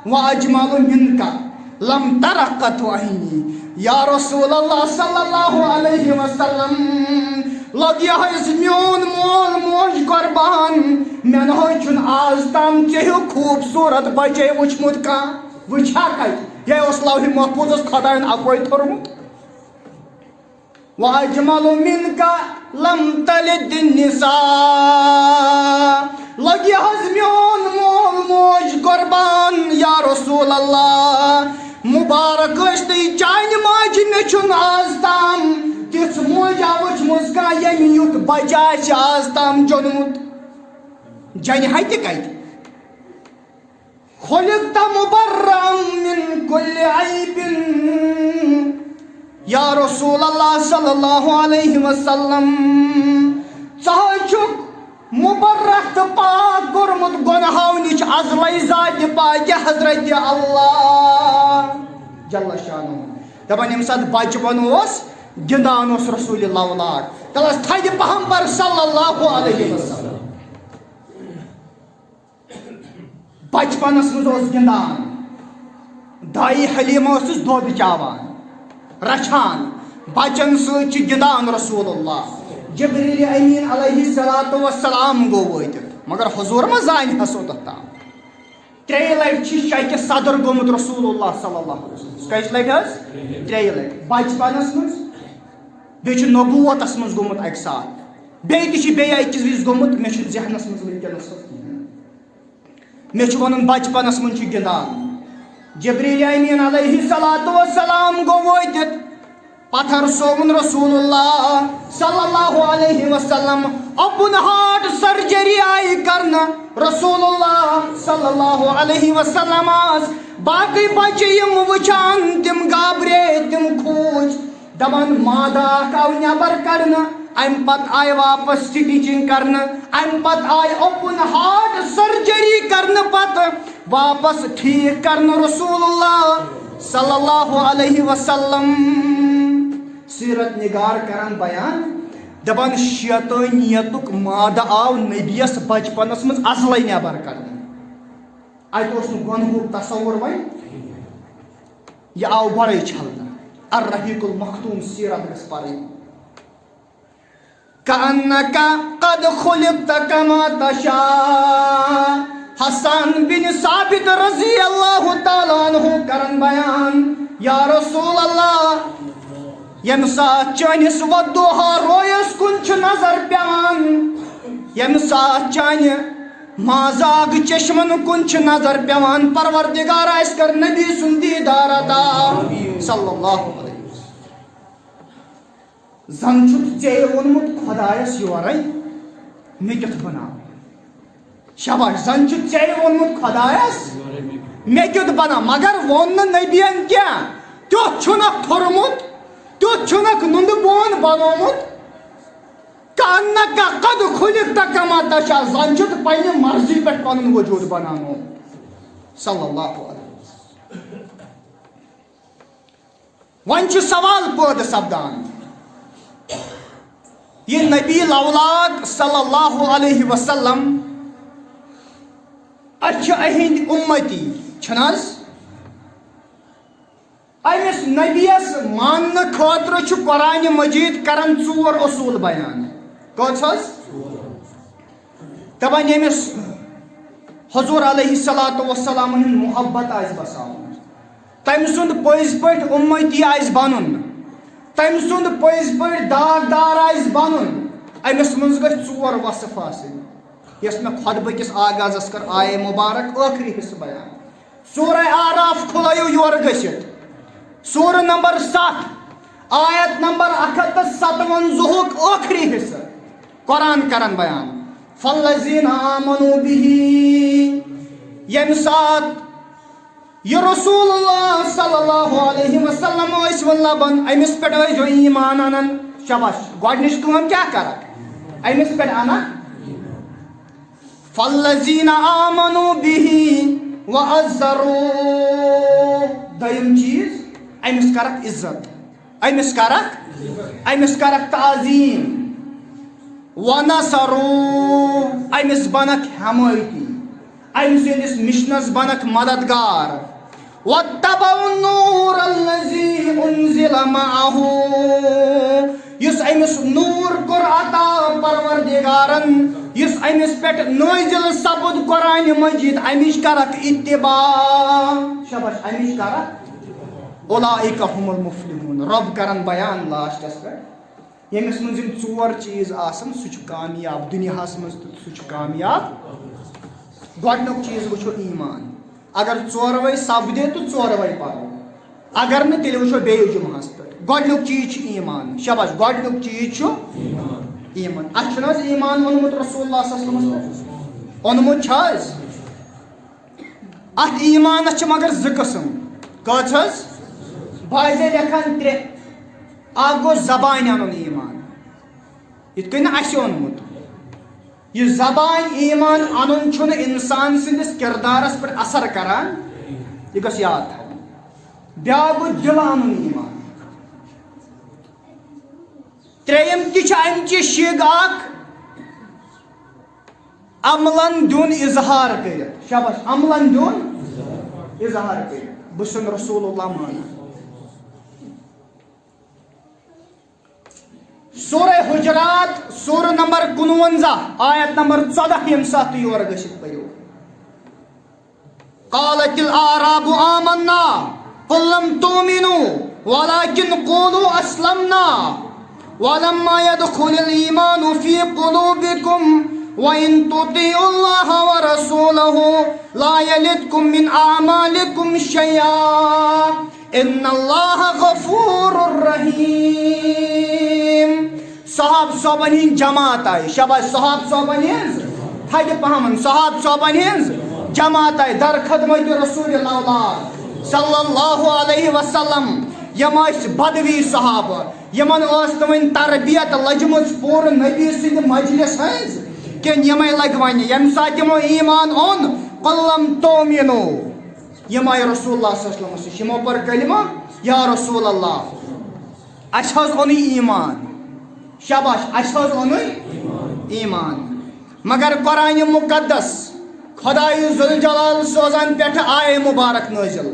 وَأَجْمَلُ مِنْكَ لَمْ تَرَ قَطُّ عَيْنِي یا رسول اللہ صلی اللہ علیہ وسلم لوگ یہ میون مول موج قربان میں نہ آز تام ژےٚ خوبصورت بچے وچھمت کانٛہہ وٕچھا کتہِ یہ اوس لوح محفوظس خۄدایَن اکوے تھوٚرمُت وَأَجْمَلُ مِنْكَ لَمْ تَلِدِ النِّسَاء لوگ یہ میون مول موج قربان یا رسول اللہ مبارک ٲسۍ چانہِ ماجہِ مےٚ چھُنہٕ آز تام تِژھ موجا وٕچھمٕژ کانٛہہ ییٚمہِ یُتھ بچہٕ آسہِ آز تام جوٚنمُت جنہِ ہا تہِ کتہِ خُلِقْتَ مُبَرَّأً مِنْ كُلِّ عَیْبٍ یا رسول اللہ صلی اللہ علیہ وسلم ژٕ چھُکھ مبرک تہٕ پاک کوٚرمُت گۄنہو نِش ازلے ذاتہِ پاکہِ حضرت اللہ جل شانہ دپان ییٚمہِ ساتہٕ بچہِ بنو اوس گِنٛدان اوس رسول لولاک تلس تھدِ پہم پر صلی اللہ علیہ وسلم بچپنس منٛز اوس گِنٛدان دایہِ حلیٖمہ ٲسٕس دۄد چاوان رچھان بچن سۭتۍ چھِ گِنٛدان رسول اللہ جبریل امین علیہ الصلوۃ والسلام گوٚو وٲتِتھ مگر حضور ما زانہِ حس اوٚتتھ تام ترٛیٚیہِ لٹہِ چھِ شکہِ صدر گوٚمُت رسول اللہ صلی اللہ علیہ وسلم کٔژِ لٹہِ حظ ترٛیٚیہِ لٹہِ بچپنس منٛز بیٚیہِ چھُ نبوتس منٛز گوٚمُت اکہِ ساتہٕ بیٚیہِ تہِ چھِ بیٚیہِ أکِس وِزِ گوٚمُت مےٚ چھُنہٕ ذہنس منٛز وٕنکیٚنس مےٚ چھُ ونُن بچپنس منٛز چھُ گِنٛدان جبریل امین علیہ الصلوۃ والسلام گوٚو وٲتِتھ پتھر سووُن رسول اللہ صلی اللہ علیہ وسلم اوپن ہارٹ سرجری آئی کرنہٕ رسول اللہ صلی اللہ علیہ وسلم باقی بچہِ یِم وٕچھان تِم گابرے تِم کھوٗژ دپان مادٕ اکھ آو نٮ۪بر کڑنہٕ امہِ پتہٕ آیہِ واپس سٹِچنگ کرنہٕ امہِ پتہٕ آیہِ اوپن ہارٹ سرجری کرنہٕ پتہٕ واپس ٹھیٖک کرنہٕ رسول اللہ صلی اللہ علیہ وسلم سیرت نگار کران بیان دپان شیطٲنیتُک مادٕ آو نبیس بچپنس منٛز اصلے نٮ۪بر کرنہٕ اتہِ اوس نہٕ گۄنہُک تصور وۄنۍ یہِ آو گۄڈے چھلنہٕ الرحیق المختوم سیرت گژھِ پرٕنۍ کأنک قد خلقت کما تشاء حسن بن ثابت رضی اللہ تعالیٰ عنہ کرن بیان یا رسول اللہ ییٚمہِ ساتہٕ چٲنِس ودوہا رویس کُن چھُ نظر پیوان ییٚمہِ ساتہٕ چانہِ مازاگ چشمن کُن چھُ نظر پیوان پروردگار آسہِ کر نبی سُنٛد دیٖدار عطا صلی اللہ علیہ زن چھُکھ ژےٚ ووٚنمُت خۄدایس یورے مےٚ کیُتھ بناو شاباش زن چھُکھ ژےٚ ووٚنمُت خۄدایس مےٚ کیُتھ بناو مگر ووٚن نہٕ نبین کینٛہہ تیُتھ چھُنکھ تھوٚرمُت تیُتھ چھُنکھ نُنٛدٕ بون بنومُت کأنک قد خلقت کما تشاء زن چھُکھ پننہِ مرضی پٮ۪ٹھ پنُن وجوٗد بناونومُت صلی اللہ علیہ وسلم وۄنۍ چھُ سوال پٲدٕ سپدان یہ نبی لولاک صلی اللہ علیہ وسلم اچھا اہند امتی چھنا امس نبیس ماننے خاطر چھ قرآن مجید کرن ژور اصول بیان کچھ دپان یمس حضور علیہ الصلوۃ والسلام ہند محبت آس بساون تم سند پٔزۍ پٲٹھۍ امتی آس بنُن تم سند پٔزۍ پٲٹھۍ داغدار آس بنُن امس منٛز گژھِ ژور وصف آسٕنۍ یس مےٚ خطبہٕ کِس آغازس کر آیے مبارک ٲخری حصہٕ بیان سورہ آراف کھُلٲیِو یورٕ گٔژھِتھ سورہ نمبر 7 آیت نمبر 157 ٲخری حصہٕ قرآن کرن بیان فالذین آمنوا بِہِ ییٚمہِ ساتہٕ یہ رسول اللہ صلی اللہ علیہ وسلم ٲسۍ لبن امس پٮ۪ٹھ ٲسۍزیو ایمان انان شاباش گۄڈنِچ کٲم کیٛاہ کرکھ امس پٮ۪ٹھ انکھ فالذین آمنوا بِہِ وعزروه دوٚیِم چیٖز امس کرکھ عزت امس کرکھ تعظیٖم ونصروه امس بنکھ حمٲیتی أمۍ سٕنٛدِس مِشنَس بنکھ مددگار وَاتَّبَعُوا النُّورَ الَّذِي أُنزِلَ مَعَهُ یُس أمِس نوٗر کوٚر عطا پروردگارن یُس أمِس پٮ۪ٹھ نٲزِل سپُد قرآنِ مجیٖد أمِچ کرکھ اتباع شاباش أمِچ کرکھ اولئک هم المفلحون رۄب کرن بیان لاسٹس پٮ۪ٹھ ییٚمِس منٛز یِم ژور چیٖز آسن سُہ چھُ کامیاب دُنیاہس منٛز تہٕ سُہ چھُ کامیاب گۄڈنیُک چیٖز وٕچھو ایٖمان اگر ژوروے سپدِ تہٕ ژوروے پرو اگر نہٕ تیٚلہِ وٕچھو بیٚیہِ جُمعہس پٮ۪ٹھ گۄڈنیُک چیٖز چھُ ایٖمان شاباش گۄڈنیُک چیٖز چھُ ایٖمان اَتھ چھُنہٕ حظ ایٖمان اوٚنمُت رسول اللہ صلی اللہ علیہ وسلم اوٚنمُت چھا حظ اَتھ ایٖمانس چھِ مگر زٕ قٕسم کٔژ حظ باضے لیکھان ترٛےٚ اکھ گوٚو زبانہِ اَنُن ایٖمان یِتھ کٔنۍ نہٕ اَسہِ اوٚنمُت یہِ زبانہِ ایٖمان اَنُن چھُنہٕ اِنسان سٕنٛدِس کِردارس پٮ۪ٹھ اثر کران یہِ گٔژھ یاد تھاوُن بیٛاکھ گوٚو دِلہٕ اَنُن ایٖمان ترٛیٚیِم تہِ چھِ اَمچہِ شِگ اکھ عملن دیُن اِظہار کٔرِتھ شاباش عملن دیُن اِظہار کٔرِتھ بہٕ چھُسن رسول اللہ مانان سورہ حجرات سورہ نمبر 59 آیت نمبر 14 ییٚمہِ ساتہٕ تُہۍ یورٕ گٔژھِتھ پٔرِو قالت الاعراب آمنا قل لم تؤمنوا ولكن قولوا اسلمنا ولما يدخل الإيمان في قلوبكم وإن تطيعوا الله ورسوله لا يلدكم من أعمالكم شيئا إن الله غفور رحيم صحاب صوبن ہٕنٛز جماعت آیہِ شاباش صحاب صوبن ہٕنٛز تھدِ پہمن صحاب صوبن ہٕنٛز جماعت آیہِ در خدمت رسول اللہ صلی اللہ علیہ وسلم یِم ٲسۍ بدوی صحابہٕ یِمن ٲس نہٕ وۄنۍ تربیت لٔجمٕژ پوٗرٕ نبی سٕنٛدِ مجلس ہٕنٛز کِنہٕ یِمے لگہِ وۄنۍ ییٚمہِ ساتہٕ یِمو ایٖمان اوٚن قل لم تؤمنوا یِم آیہِ رسول اللہ صلی اللہ علیہ وسلمس نِش یِمو پٔر کلمہ یا رسول اللہ اَسہِ حظ اوٚنُے ایٖمان شاباش اَسہِ حظ اوٚنُے ایٖمان مگر قرآنِ مُقدس خۄدایہِ ذوالجلال سوزان پٮ۪ٹھٕ آیے مُبارک نٲزِل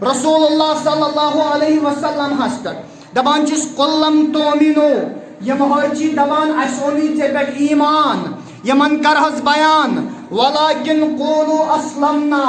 رسول اللہ صلی اللہ علیہ وسلم ہس پٮ۪ٹھ دپان چھُس قل لم تؤمنوا یِم حظ چھِ دپان اَسہِ اوٚنُے ژےٚ پٮ۪ٹھ ایٖمان یِمن کر حظ بیان ولكن قولوا اسلمنا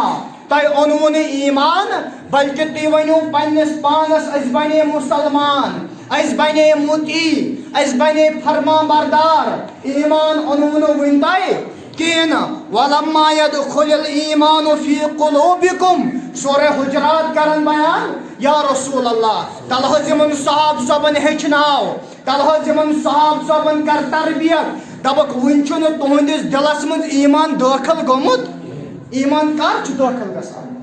تۄہہِ اوٚنوُ نہٕ ایٖمان بلکہِ تُہۍ ؤنِو پننِس پانس أسۍ بنے مُسلمان أسۍ بنے مُطیع أسۍ بنے فرمان بردار ایٖمان اوٚنوُ نہٕ وُنہِ تۄہہِ کِہیٖنۍ نہٕ ولما يدخل الإيمان في قلوبكم سورہ حجرات کرن بیان یا رسول اللہ تل حظ یِمن صحاب صٲبن ہیٚچھناو تل حظ یِمن صحاب صٲبن کر تربیت دپکھ وُنہِ چھُنہٕ تُہنٛدِس دِلس منٛز ایٖمان دٲخل گوٚمُت ایٖمان کر چھُ دٲخل گژھان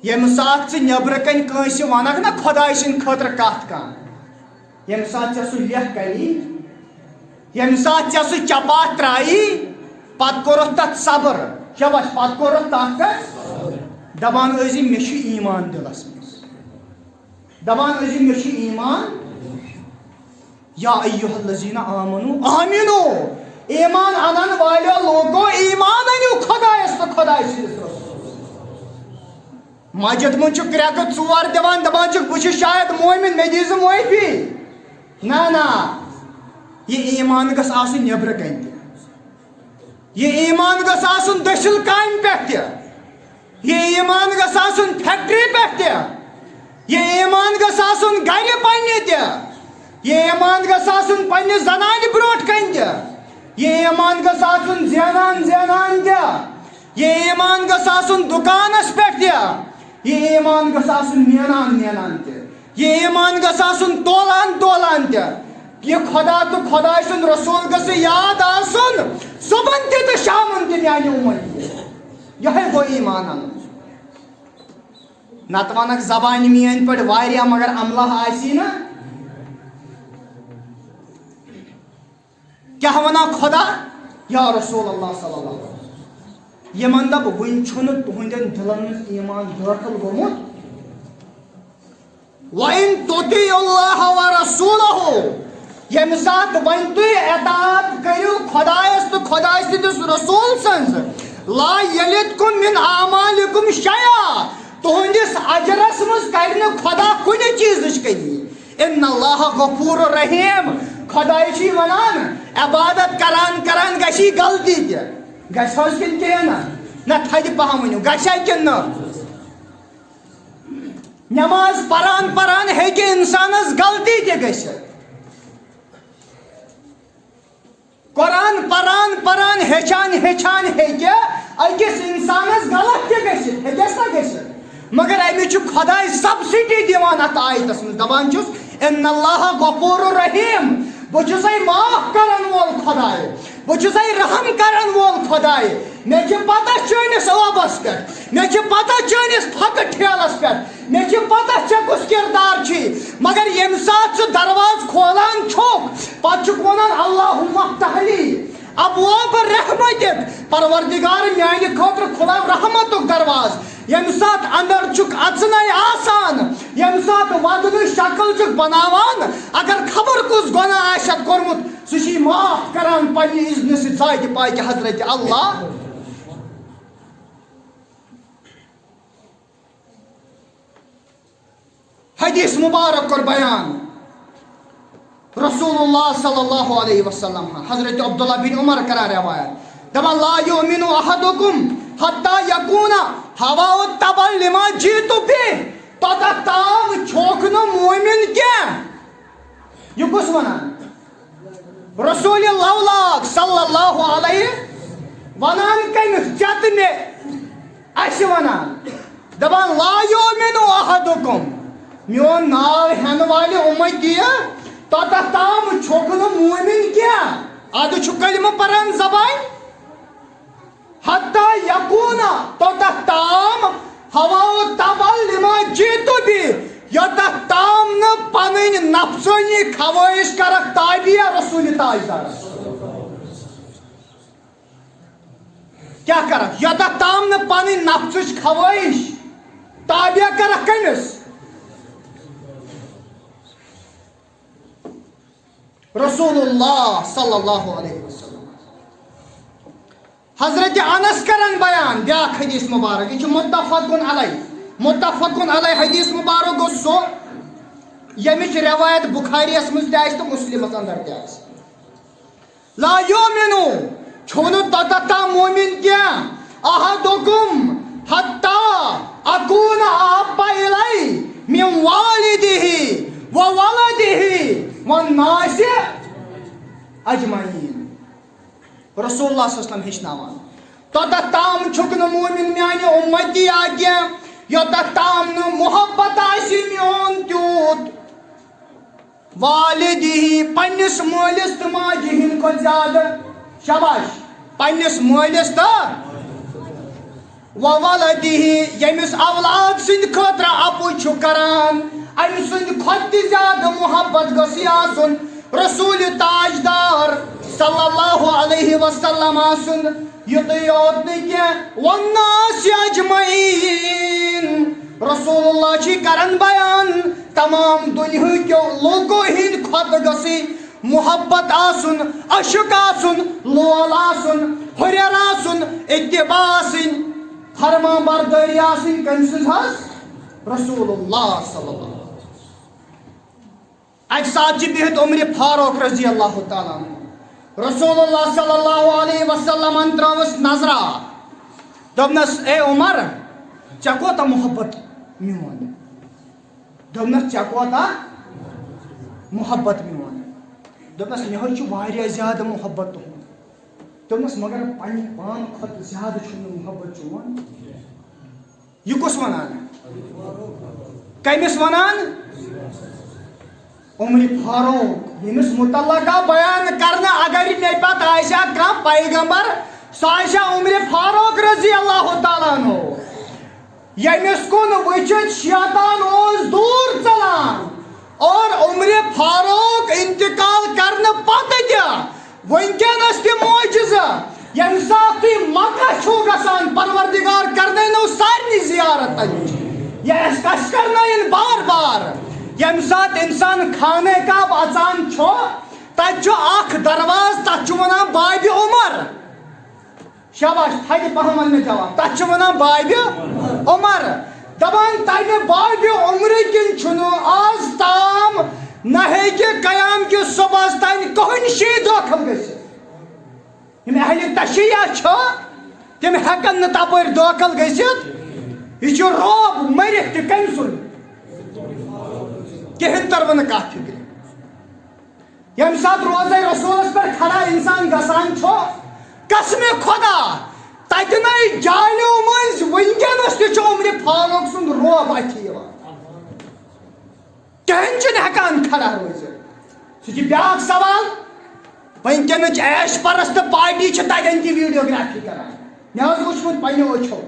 ییٚمہِ ساتہٕ ژٕ نیٚبرٕ کنۍ کٲنٛسہِ ونکھ نا خۄداے سٕنٛدِ خٲطرٕ کتھ کانٛہہ ییٚمہِ ساتہٕ ژےٚ سُہ لیکھ کری ییٚمہِ ساتہٕ ژےٚ سُہ چپاتھ ترایی پتہٕ کوٚرُتھ تتھ صبر شاباش پتہٕ کوٚرُتھ تتھ پٮ۪ٹھ دپان ٲسۍ مےٚ چھُ ایٖمان دِلس منٛز دپان ٲسۍ مےٚ چھُ ایٖمان یا ایُّہا الذیٖنَ آمنوا آمِنو ایٖمان انن والیو لوگو ایٖمان أنِو خۄدایس تہٕ خۄداے سٕنٛدِس رسوٗلس مسجد منٛز چھُ کرٛٮ۪کہٕ ژور دِوان دپان چھُکھ بہٕ چھُس شاید مومِن مےٚ دِیٖزِ معٲفی نہ یہِ ایٖمان گژھِ آسُن نیٚبرٕ کنۍ تہِ یہِ ایٖمان گژھِ آسُن دٔچھِل کامہِ پٮ۪ٹھ تہِ یہِ ایٖمان گژھِ آسُن فیکٹری پٮ۪ٹھ تہِ یہِ ایٖمان گژھِ آسُن گرِ پننہِ تہِ یہِ ایٖمان گژھِ آسُن پننہِ زنانہِ برونٛٹھ کنۍ تہِ یہِ ایٖمان گژھِ آسُن زینان تہِ یہِ ایٖمان گژھِ آسُن دُکانس پٮ۪ٹھ تہِ یہِ ایٖمان گژھِ آسُن مینان تہِ یہِ ایٖمان گژھِ آسُن تولان تہِ یہِ خۄدا تہٕ خۄداے سُنٛد رسوٗل گژھِ یاد آسُن صُبحن تہِ تہٕ شامن تہِ میانہِ اُمتی یِہوے گوٚو ایٖمان انُن نتہٕ ونکھ زبانہِ میٲنۍ پٲٹھۍ واریاہ مگر عملہ آسی نہٕ کیٛاہ ونان خۄدا یا رسول اللہ صلی اللہ علیہ وسلم یِمن دپ وُنہِ چھُنہٕ تُہنٛدٮ۪ن دِلن منٛز ایٖمان دٲخل گوٚمُت وَإِن تُطِیعُوا اللَّهَ وَرَسُولَهُ یم سات ون تھی اطاعت کرو خدایس تو خدای سندس رسول سنز لا یلتکم من اعمالکم شیئا تہندس اجرس مز کر خدا کن چیز کمی ان اللہ غفور رحیم خدای چھ ونان عبادت کران کران گشی غلطی تہ گھس کن نہ تھد پہم ونو گھا کن نماز پران پران ہیکہ انسانس غلطی تہ گژھِتھ قرآن پران پران ہیچان ہیچان ہیکہ اکس انسانس غلط تہ گژھِتھ ہیکس نہ گژھِتھ مگر امچ خدای سبسڈی دیوان ات آیتس مز دپان چھس ان اللہ غفور رحیم بچے معاف کرن وول خدائے بچے رحم کرن وول خدائے مے پتہ چٲنِس ٲبس پٮ۪ٹھ مے پتہ چٲنِس پھکہٕ ٹھیلس پٮ۪ٹھ مے پتہ ژےٚ کُس کردار چھی مگر ییٚمہِ ساتہٕ ژٕ دروازٕ کھولان چھُکھ پتہٕ چھُکھ ونان اللہُمہ افتح لی ابواب رحمتک پروردگار میانہِ خٲطرٕ کھُلاو رحمتُک دروازٕ ییٚمہِ ساتہٕ اندر چھُکھ اژنَے آسان ییٚمہِ ساتہٕ ودنٕچ شکل چھُکھ بناوان اگر خبر کُس گۄناہ آسٮ۪تھ کوٚرمُت سُہ چھی معاف کران پننہِ اذنہٕ سۭتۍ ذاتہِ پاکہِ حضرت اللہ حدیث مبارک کر بیان رسول اللہ صلی اللہ علیہ وسلم حضرت عبداللہ بن عمر کرا روایت دپان لا یؤمن احدکم حتی یکون ہوا تبع لما جیت بہ توتھ تام چھوک نہ مومن کینٛہہ یہ کس ونان رسول اللہ صلی اللہ علیہ ونان کمس چتنہ اس ونان دپان لا یؤمن احدکم میون ناو ہین والے امتی توتھ تام چھوک نہ مومن کینٛہہ ادٕ چھُ کلمہ پران زبان حتی یکون توتھ تام ہوا تبع لما جیت بہ یوتھ تام نہ پنٕنۍ نفسٲنی خواہش کرکھ تابع رسول تاجدار کیا کرکھ یوتھ تام نہ پنٕنۍ نفسٕچ خواہش تابع کرکھ کٔمِس رسول اللہ صلی اللہ علیہ وسلم حضرت انس کرن بیان بیاکھ حدیث مبارک یہ متفقن علیہ حدیث مبارک گو سو یمچ روایت بخاری اس مز تہ تو مسلم اندر تہ لا یؤمنو چھونو توتھ مومن کیا احدکم حتی اکون احب الی من والدہ وولدہ والناس اجمعین رسول اللہ صلی اللہ علیہ وسلم ہچناوان توتھ تام چھُکھ نہٕ مومن میانہِ امتی کینٛہہ یوتھ تام نہٕ محبت آسہِ میون تیوٗت والدہ پننس مٲلِس تہٕ ماجہِ ہِنٛدۍ کھۄتہٕ زیادٕ شاباش پننس مٲلِس تہٕ وولدہ ییٚمِس اولاد سٕنٛدِ خٲطرٕ اپُز چھُ کران امہِ سٕنٛدِ کھۄتہٕ تہِ زیادٕ محبت گٔژھ آسُن رسول تاجدار صلی اللہ علیہ وسلم آسن یُتُے یوت نہٕ کینٛہہ والناس اجمعین رسول اللہ چھ کران بیان تمام دنیاہکیو لوکو ہٕنٛدۍ کھۄتہٕ گٔژھ محبت آسن اشک آسن لول آسن ہُریر آسن اتباع آسن فرما بردٲری آسن کٔمۍ سٕنٛز حظ رسول اللہ صلی اللہ علیہ وسلم اکہ ساتہٕ چھِ بِہِتھ عمر فاروق رضی اللہ تعالیٰ عنہ رسول اللہ صلی اللہ علیہ وسلم ترٲوٕس نظرا دوٚپنس اے عمر ژےٚ کوتاہ محبت میون دوٚپنس ژےٚ کوتاہ محبت میون دوٚپنس مےٚ حظ چھُ واریاہ زیادٕ محبت تُہُنٛد دوٚپنس مگر پننہِ پانہٕ کھۄتہٕ زیادٕ چھُم نہٕ محبت چون یہِ کُس ونان کٔمِس ونان عمر فاروق ییٚمِس متعلقہ بیان کرنہٕ اگر مے پتہٕ آسہِ ہا کانٛہہ پیغمبر سُہ آسہِ ہا عمر فاروق رضی اللہ تعالیٰ عنہ ییٚمِس کُن وٕچھِتھ شیطان اوس دوٗر ژلان اور عمر فاروق انتقال کرنہٕ پتہٕ تہِ وٕنکیٚنس تہِ معجزٕ ییٚمہِ ساتہٕ تُہۍ مکہ چھُو گژھان پروردگار کرنٲینو سارنٕے زیارت تَمِچ یا اَسہِ کرنٲیِن بار بار ییٚمہِ ساتہٕ اِنسان خانہ کعبہ اژان چھُ تت اخ درواز تت ونان بابِ عمر. شاباش تھدِ پہم ون مےٚ جواب. تت ونان بابِ عمر. دپان تمہِ بابِ عمرٕ کِنۍ چھُنہٕ آز تام نہ ہیٚکہِ قیام کِس صبحس تانۍ کٕہٕنۍ شی دٲخل گٔژھِتھ. یِم اہلِ تشیع چھِ تِم ہٮ۪کن نہٕ تپٲرۍ دٲخل گٔژھِتھ. یہ چھُ روب مٔرِتھ تہِ کٔمۍ سُنٛد کِہیٖنۍ ترو نہٕ کتھ فِکرِ. ییٚمہِ ساتہٕ روزے رسوٗلس پٮ۪ٹھ کھڑا انسان گژھان چھُ قسمِ خۄدا تتنٕے جالیو منٛز ونکیٚنس تہِ چھُ عمرِ فاروق سُنٛد روب اتھِ یِوان. کہیٖنۍ چھُنہٕ ہٮ۪کان کھڑا روزِتھ. سُہ چھُ بیٛاکھ سوال. ونکیٚنٕچ ایش پرست پارٹی چھِ تتٮ۪ن تہِ ویڈیوگرافی کران. مےٚ حظ وٕچھمُت پنٛنیو أچھو.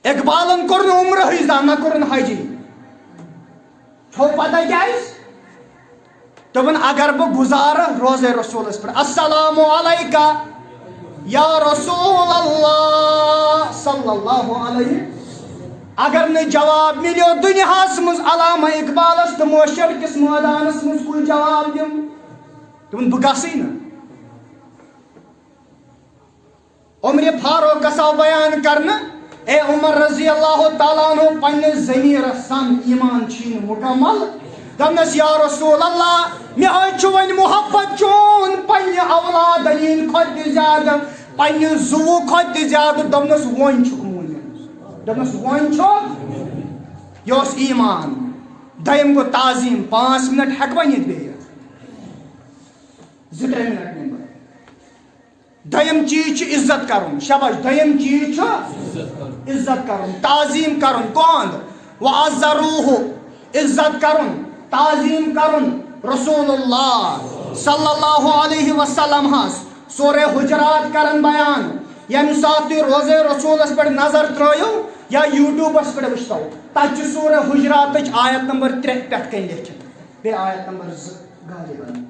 اقبالن کوٚر نہٕ عمرہٕچ دام نہ کوٚرُن حجی. چھو پتہ کیٛازِ؟ دوٚپُن اگر بہٕ گُزارٕ روزے رسوٗلس پٮ۪ٹھ. السلام علیکہ یا رسول اللہ صلی اللہ علیہ. اگر نہٕ جواب مِلیو دُنیاہس منٛز علامہ اقبالس تہٕ معاشر کِس مٲدانس منٛز کُس جواب دِمہٕ. دوٚپُن بہٕ گژھٕے نہٕ. عمرِ فاروقس آو بیان کرنہٕ اے عمر رضی اللہ تعالیٰ عنہ پننِس ضمیٖرس سان ایمان چھی نہٕ مکمل. دپنس یا رسول اللہ مےٚ حظ چھُ وۄنۍ محبت چون پننہِ اولادن ہِنٛدۍ کھۄتہٕ تہِ زیادٕ پننہِ زُوٕ کھۄتہٕ تہِ زیادٕ. دوٚپنس وۄنۍ چھُکھ مٲنِتھ. دوٚپنس وۄنۍ چھُکھ. یہِ اوس ایمان. دوٚیِم گوٚو تعظیٖم. 5 منٹ ہٮ۪کہٕ وۄنۍ ییٚتہِ بیٚیہِ 2-3 منٹ نِمہٕ بہٕ. دوٚیِم چیٖز چھُ عزت کرُن. شاباش. دوٚیِم چیٖز چھُ عزت کرُن تعظیٖم کرُن. کونٛد وعزروٗہ عزت کرُن تعظیٖم کرُن رسول اللہ صلی اللہ علیہ وسلم حظ. سورہ حجرات کرن بیان. ییٚمہِ ساتہٕ تُہۍ روزے رسوٗلس پٮ۪ٹھ نظر ترٲیِو یا یوٗٹیوٗبس پٮ۪ٹھ وٕچھتو تتہِ چھُ سورہ حجراتٕچ آیت نمبر 3 پٮ۪ٹھ کَنۍ لیکھِتھ. بیٚیہِ آیت نمبر 2 غالباً.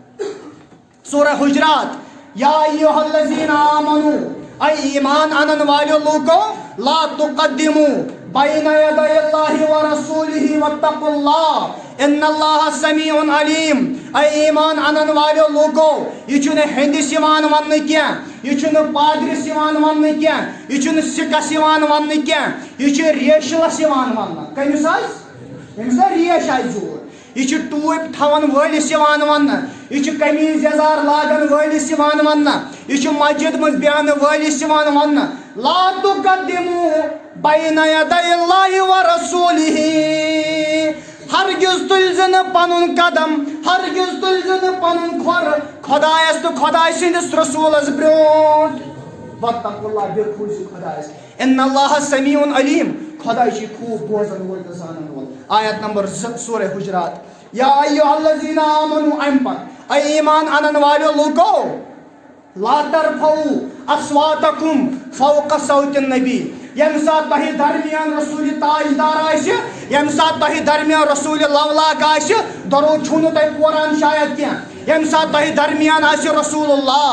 سورہ حجرات. یا ایھا الذین آمنو اے ایمان انن والیو لوگو لا تقدموا بین یدی اللہ ورسولہ واتقوا اللہ ان اللہ سمیع علیم. اے ایمان انن والیو لوگو یہ چھُنہٕ ہیٚندِس یِوان وننہٕ کینٛہہ. یہ چھُنہٕ پادرِس یِوان وننہٕ کینٛہہ. یہ چھُنہٕ سِکس یِوان وننہٕ کینٛہہ. یہ چھُ ریشلس یِوان وننہٕ. کٔمِس حظ؟ ییٚمِس حظ ریش آسہِ زور. یہ چھُ ٹوٗپۍ تھاون وٲلِس یِوان وننہٕ. یہ چھُ قمیٖض یزار لاگن وٲلِس یِوان وننہٕ. یہ چھُ مسجد منٛز بیٚہنہٕ وٲلِس یِوان وننہٕ. لا تقدموا بین یدی اللہ ورسولہ. ہرگز تُلزِ نہٕ پنُن قدم ہرگز تُلزِ نہٕ پنُن کھۄر خۄدایس تہٕ خۄداے سٕنٛدِس رسوٗلس برٛونٛٹھ. واتقوا اللہ بیٚیہِ کھوٗژِو خۄدایس. ان اللہ سمیع علیم. خۄداے چھُ خوٗب بوزن وول تہٕ زانن وول. آیت نمبر 2 سورہ حجرات. یا ایھا الذین آمنو. امہِ پتہٕ اے ایمان انن والیو لوٗکو لا ترفعوا اصواتکم فوق صوت النبی. ییٚمہِ ساتہٕ تۄہہِ درمیان رسوٗلِ تاجدار آسہِ ییٚمہِ ساتہٕ تۄہہِ درمیان رسوٗلِ لولاک آسہِ درود چھُو نہٕ تۄہہِ پوران شاید کینٛہہ. ییٚمہِ ساتہٕ تۄہہِ درمیان آسہِ رسول اللہ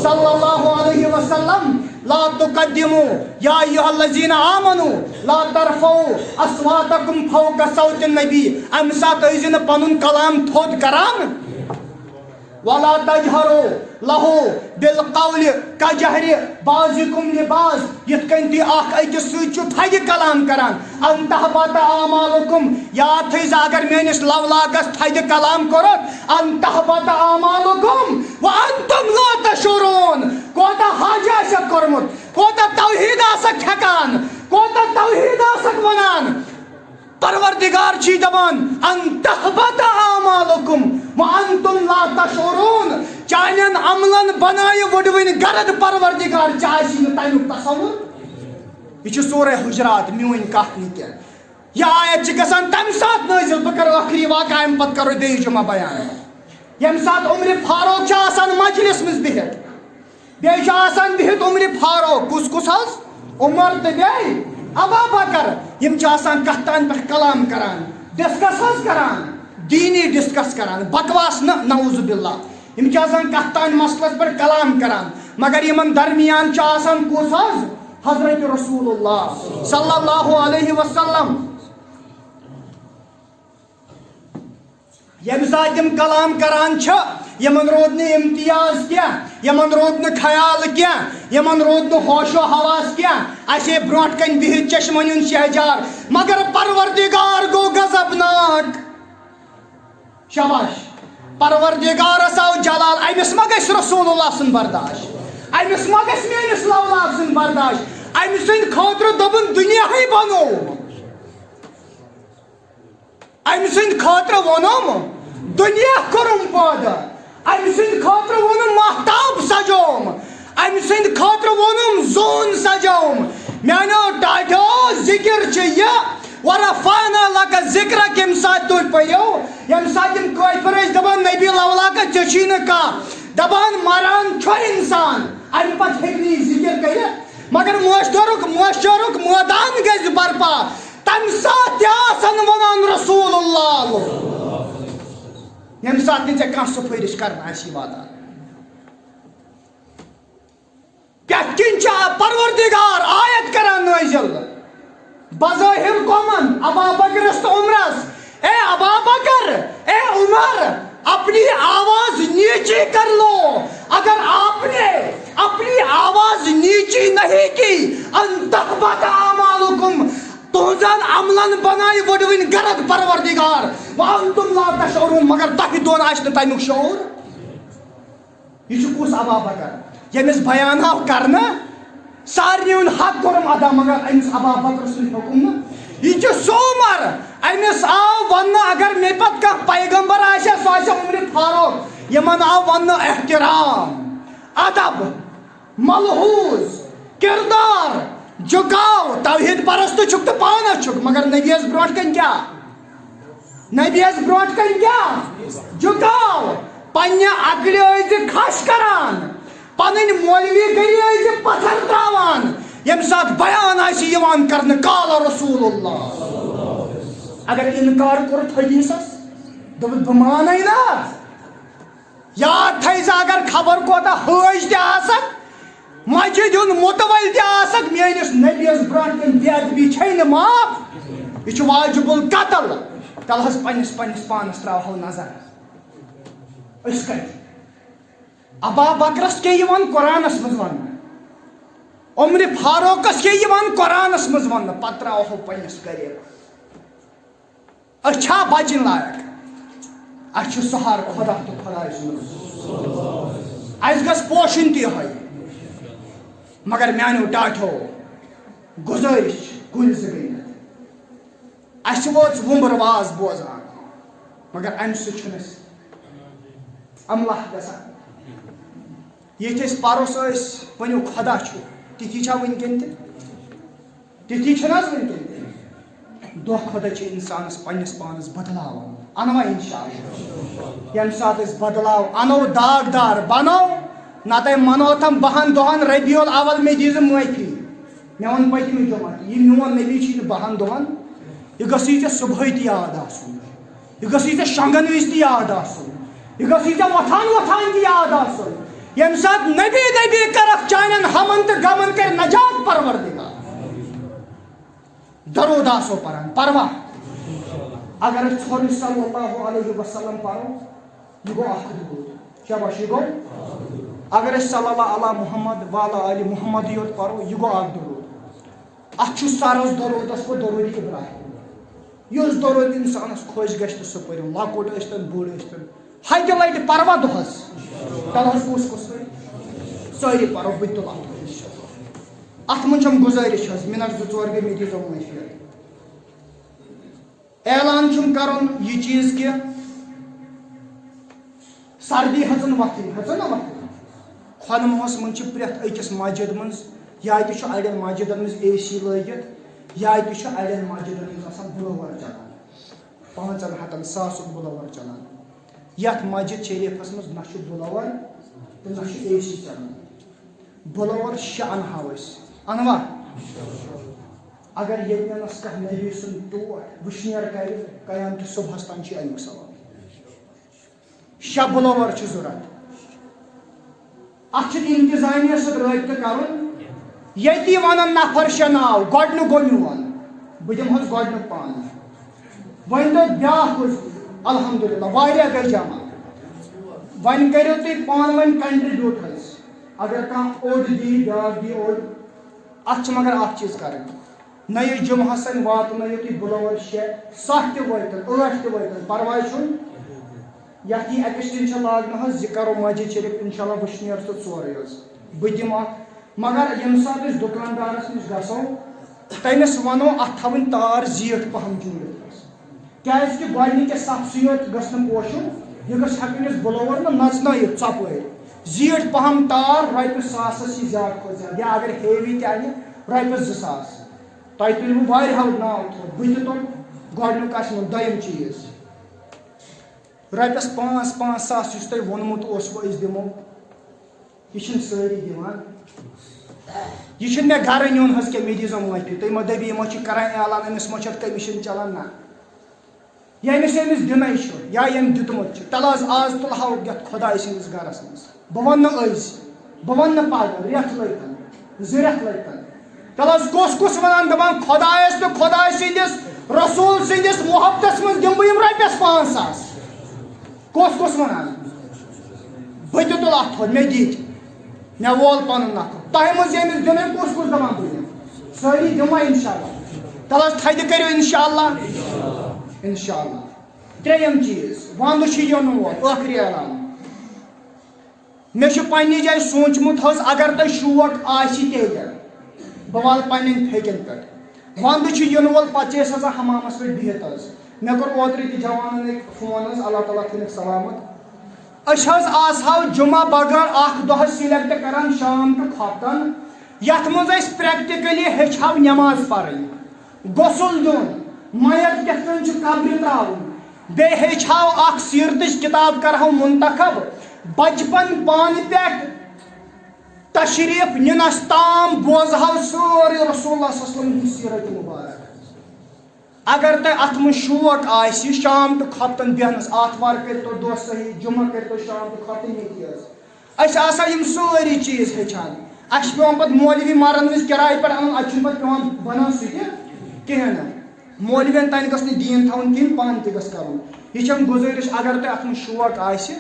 صلی اللہ علیہ وسلم. لا تقدموا یا ایھا الذین آمنو لا ترفعوا اصواتکم فوق صوت النبی. امہِ ساتہٕ ٲسۍزِ نہٕ پنُن کلام تھوٚد کران. ولا تجہروا لہو بالقول کجہرِ بعضکم لبعض. یِتھ کٔنۍ تُہۍ اکھ أکِس سۭتۍ چھُو تھدِ کلام کران. ان تحبط اعمالکم. یاد تھٲیزِ اگر میٲنِس لولاکس تھدِ کلام کوٚرُکھ ان تحبط اعمالکم وانتم لا تشعرون. کوتاہ حج آسٮ۪کھ کوٚرمُت کوتاہ توحیٖد آسکھ ہٮ۪کان کوتاہ توحیٖد آسکھ ونان. پروردگار چھی دپان ان تحبط اعمالکم وانتم لا تشعرون. چانین عملن بنایہِ وٕڈوٕنۍ گرد پروردگار ژےٚ آسی نہٕ تمیُک تصور. یہ چھُ سورہ حجرات. میٲنۍ کتھ نہٕ کینٛہہ. یہِ آیت چھِ گژھان تمہِ ساتہٕ نٲزِل. بہٕ کرٕ ٲخری واقعہ امہِ پتہٕ کرو بیٚیہِ جمعہ بیان. ییٚمہِ ساتہٕ عمرِ فاروق چھُ آسان مجلس منٛز بِہِتھ بیٚیہِ چھُ آسان بِہِتھ عمرِ فاروق. کُس کُس حظ؟ عمر تہٕ بیٚیہِ ابا بکر. یِم چھِ آسان کتھ تانۍ پٮ۪ٹھ کلام کران ڈسکس حظ کران دیٖنی ڈسکس کران بکواس نہٕ نعوذ باللہ. یِم چھِ آسان کتھ تانۍ مسلس پٮ۪ٹھ کلام کران مگر یِمن درمیان چھُ آسان کُس حظ؟ حضرت رسول اللہ صلی اللہ علیہ وسلم. یم سات تم کلام کران یمن رود امتیاز کیا یمن رود خیال کیا یمن رود ہوش و حواس کیا اسے برونٹ کن بہت چشمن شہجار مگر پروردگار گو غضبناک شاباش پروردگارس آو جلال امس ما گژھِ رسول اللہ سن برداشت امس ما گژھِ میٲنِس لولاب سن برداشت امہِ سٕنٛدِ خٲطرٕ دوٚپُن دُنیاہٕے بنوو امہِ سٕنٛدِ خٲطرٕ ووٚنُم دُنیا کوٚرُم پٲدٕ امہِ سٕنٛدِ خٲطرٕ ووٚنُم ماہتاب سجووُم امہِ سٕنٛدِ خٲطرٕ ووٚنُم زوٗن سجووُم میٛانیو ٹاٹھیو ذِکر چھُ یہِ ورفعنا لک ذکرک ییٚمہِ ساتہٕ تُہۍ پٔرِو ییٚمہِ ساتہٕ یِم کٲفِر ٲسۍ دپان نبی لولاکا ژےٚ چھُے نہٕ کانٛہہ دپان مران چھُ انسان امہِ پتہٕ ہیٚکہِ نہٕ یہِ ذِکر کٔرِتھ مگر معاشرُک مٲدان گژھِ برپا تمہِ ساتہٕ تہِ آسن ونان رسول اللہ ییٚمہِ ساتہٕ نہٕ ژےٚ کانٛہہ سُفٲرِش کرنہٕ آسی واتان پٮ۪ٹھ کِنۍ چھُ پروردگار آیت کران نٲزِل بظاہر کمن ابا بکرس تو عمرس اے ابا بکر اے عمر اپنی آواز نیچی کر لو اگر آپ نے اپنی آواز نیچی نہیں کی ان تحبط اعمالکم تہذن عملن بنائی وڈوین غرض پروردگار وانتم لا تشعرون مگر تہ دون آسہ نہ تمیک شعور یہ کس ابا بکر یمس بیان آو کرنا سارے حق کورم ادا مگر امس ابا بکر سن حکم یہ سو عمر امس آو ون اگر مے پت کھانا پیغمبر آسہ سہ آسہ عمر فاروق یمن آو ون احترام ادب ملحوظ کردار جھکاو توحید پرست چھک تو پانا چھک مگر نبیس برونٹ کن کیا نبیس برونٹ کن کیا جھکاو پنہ عقل ٲسۍ کھش کران پنن مولوی گری پتھر تراوان یم سات بیان آسی یوان کرنے قال رسول اللہ اگر انکار کرت حدیثس دب بمانے نا یاد تھیزا اگر خبر کوتا حج تہ آسک مسجد ہند متول تہ آسک میانس نبیس برونٹ کن بے ادبی چھے معاف یہ واجب القتل تل حس پنس پانس تراو نظر اس کت ابا بکرس کے یوان قرآنس مز ون عمر فاروقس کے یوان قرآنس مز ون پتہ تراو پنس گرے اچھا بچن لائق اچھ سہار خدا تو خدا سن اس گس پوشن تہ مگر میانو ٹاٹھو گزارش کل زگنت اس ووت ومبر واز بوزان مگر ام سنس عملہ گسان یہ پروس ونو خدا تھی ونکن تھی ونکن دہ کھۄتہٕ چھِ اِنسانَس پنٛنِس پانَس بدلاوان اَنوا اِنشاءاللہ ییٚمہِ ساتہٕ أسۍ بدلاو اَنو داغ دار بنو نتہٕ منو تم 10 دۄہن ربیع الاول مےٚ دیٖزِ معٲفی مےٚ ووٚن پٔتمہِ جمعہ یہِ میون نبی چھُے نہٕ 10 دۄہن یہِ گژھٕے ژےٚ صُبحٲے تہِ یاد آسُن یہِ گژھٕے ژےٚ شۄنٛگن وِزِ تہِ یاد آسُن یہِ گژھٕے ژےٚ وۄتھان تہِ یاد آسُن ییٚمہِ ساتہٕ نبی کرکھ چانٮ۪ن ہمن تہٕ غمن کر نجات پروردگار درود آسو پران پروا اگر ژھوٚرُے صلی اللہ علیہ وسلم پرو یہ گو اکھ درود شاباش یہ گو اگر صلی اللہ علی محمد والا علی محمد یوت پرو یہ گو اکھ درود اتھ چھُ سرس درودس پہ درود ابراہیم یُس درود انسانس خۄش گژھِ تہٕ سُہ پٔرِو لۄکُٹ ٲسۍتن بوٚڑ ٲسۍتن ہتہِ لٹہِ پروا دۄہس تل حظ کُس کُس پٲٹھۍ سٲری پرو بہٕ تُل اتھ منٛز چھم گُزٲرِش حظ مِنٹ 2-4 گٔے مےٚ دیٖزیو معٲفی اعلان چھُم کرُن یہِ چیٖز کہِ سردی ہژن وۄتھٕنۍ ہژن نا وۄتھٕنۍ خۄنمہس منٛز چھِ پرٛٮ۪تھ أکِس مسجد منٛز یا تہِ چھُ اڑٮ۪ن مسجدن منٛز اے سی لٲگِتھ یا تہِ چھُ اڑٮ۪ن مسجدن منٛز آسان بُلوور چلان 500,000 بُلوور چلان یتھ مسجد شریفس منٛز نہ چھُ بُلوور تہٕ نہ چھُ اے سی چلان بُلوور 6 انہاو أسۍ انوا اگر ییٚتٮ۪نس کانٛہہ نبی سُنٛد ٹوٹھ وٕشنیر کرِ قیامتہِ صبحس تام چھُ امیُک ثواب 6 بُلوور چھِ ضوٚرتھ اتھ چھُ انتظامیہ سۭتۍ رٲبطہٕ کرُن ییٚتی ونن نفر 6 ناو گۄڈنیُک گوٚو میون بہٕ دِمہٕ حظ گۄڈنیُک پان وۄنۍ دوٚپ بیٛاکھ الحمدللہ واریاہ گئی جمع ون کرو تھی پان ون کنٹریبیوٹ حظ اگر کانٛہہ اوٚڑ دی بیٛاکھ دی اوٚڑ اتھ چھِ مگر اکھ چیٖز کرٕنۍ نہ یہِ جمعہس واتنٲیِو تُہۍ بُلوور 6 7 تہِ وٲتن 8 تہِ وٲتن پرواے چھُنہٕ یتھ یہِ ایکسٹینشن لاگنہٕ حظ یہِ کرو مسجد شریف انشاءاللہ وٕشنیر تہٕ ژورے حظ بہٕ دِمہٕ اتھ مگر ییٚمہِ ساتہٕ أسۍ دُکاندارس نِش گژھو تٔمِس ونو اتھ تھاوٕنۍ تار زیٖٹھ پہم جوٗڑِتھ کیازِ کہِ گۄڈنِکہِ صفسٕے یوت گژھِ نہٕ پوشُن یہِ گژھِ ہٮ۪کٕنۍ أسۍ بُلوور نہٕ نژنٲیِتھ ژۄپٲرۍ زیٖٹھ پہم تار رۄپیہِ ساسس یی زیادٕ کھۄتہٕ زیادٕ یا اگر ہیوی تہِ انہِ رۄپیس 2 ساس تۄہہِ تُلوٕ واریاہو ناو تھوٚد بہٕ تہِ تُلہٕ گۄڈنیُک آسہِ نہٕ دوٚیِم چیٖز رۄپیس 5 ساس یُس تۄہہِ ووٚنمُت اوسوٕ أسۍ دِمو یہِ چھِنہٕ سٲری دِوان یہ مے گھر نیون حظ کہ مے دیزو معافی تُہۍ مہ دٔپِو یِمو چھِ کران اعلان أمِس مہ چھِ کٔمِشن چلان نہ ییٚمِس ییٚمِس دِنٕے چھُ یا ییٚمۍ دیُتمُت چھُ تَلہٕ حظ آز تُلہو یتھ خۄداے سٕنٛدِس گرس منٛز بہٕ ونہٕ نہٕ أزۍ بہٕ ونہٕ نہٕ پگہہ رٮ۪تھ لٔگۍتن 2 رٮ۪تھ لٔگۍتن تَلہٕ حظ کُس ونان دپان خۄدایس تہٕ خۄداے سٕنٛدِس رسوٗل سٕنٛدِس محبتس منٛز دِمہٕ بہٕ یِم رۄپیس 5 ساس کُس ونان بہٕ تہِ تُلہٕ اتھ تھوٚد مےٚ دِتۍ مےٚ وول پنُن نفر تۄہہِ منٛز ییٚمِس دِنٕے کُس دپان بہٕ دِمہٕ سٲری دِموا انشاءاللہ تَلہٕ حظ تھدِ کٔرِو انشاءاللہ ترٛیٚیِم چیٖز ونٛدٕ چھُ یِنہٕ وول ٲخری اعلان مےٚ چھُ پننہِ جایہِ سوٗنٛچمُت حظ اگر تۄہہِ شوق آسہِ تیٚلہِ بہٕ والہٕ پننٮ۪ن پھیٚکٮ۪ن پٮ۪ٹھ ونٛدٕ چھُ یِنہٕ وول پتہٕ چھِ أسۍ آسان حمامس پٮ۪ٹھ بِہِتھ حظ مےٚ کوٚر اوترٕ تہِ جوانن أکۍ فون حظ اللہ تعالیٰ تھٲینکھ سلامت أسۍ حظ آسہو جمعہ بغٲر اکھ دۄہ سِلیکٹ کران شام ٹُو کھۄفتن یتھ منٛز أسۍ پریکٹِکلی ہیٚچھہو نٮ۪ماز پرٕنۍ غسل دیُن میت کِتھ کٔنۍ چھُ قبرِ تراوُن بیٚیہِ ہیٚچھہو اکھ سیٖرتٕچ کِتاب کرہو منتخب بچپن پانہٕ پٮ۪ٹھ تشریٖف نِنس تام بوزہو سورُے رسول اللہ صلی اللہ علیہ وسلم ہٕنٛز سیٖرت مُبارک اگر تۄہہِ اتھ منٛز شوق آسہِ شام ٹُو کھۄفتن بیٚہنس آتھوار کٔرتو دۄہ صحیح جمعہ کٔرتو شام ٹُو کھۄفتن ییٚتی حظ أسۍ آسو یِم سٲری چیٖز ہیٚچھان اَسہِ چھُ پیٚوان پتہٕ مولوی مرن وِزِ کِراے پٮ۪ٹھ اَنُن اَتہِ چھُنہٕ پتہٕ پیٚوان بنان سُہ تہِ کِہینۍ نہٕ مولوین تانۍ گژھِ نہٕ دیٖن تھاوُن کِہینۍ پانہٕ تہِ گژھِ کرُن یہِ چھم گُزٲرِش اگر تۄہہِ اتھ منٛز شوق آسہِ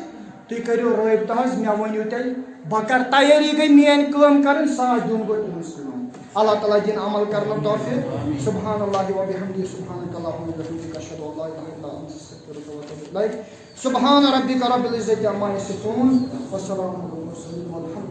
تُہۍ کٔرِو رٲبطہٕ حظ مےٚ ؤنِو تیٚلہِ بہٕ کرٕ تیٲری گٔے میٲنۍ کٲم کرٕنۍ ساتھ دیُن گوٚو تُہنٛز کٲم اللہ تعالیٰ دِنۍ عمل کرنُک توفیٖق سبحان اللہ وبحمدہ سبحانک اللہم وبحمدک اشہد ان لا اله الا انت استغفرک واتوب الیک سبحان ربک رب العزة عما یصفون وسلام علی المرسلین والحمد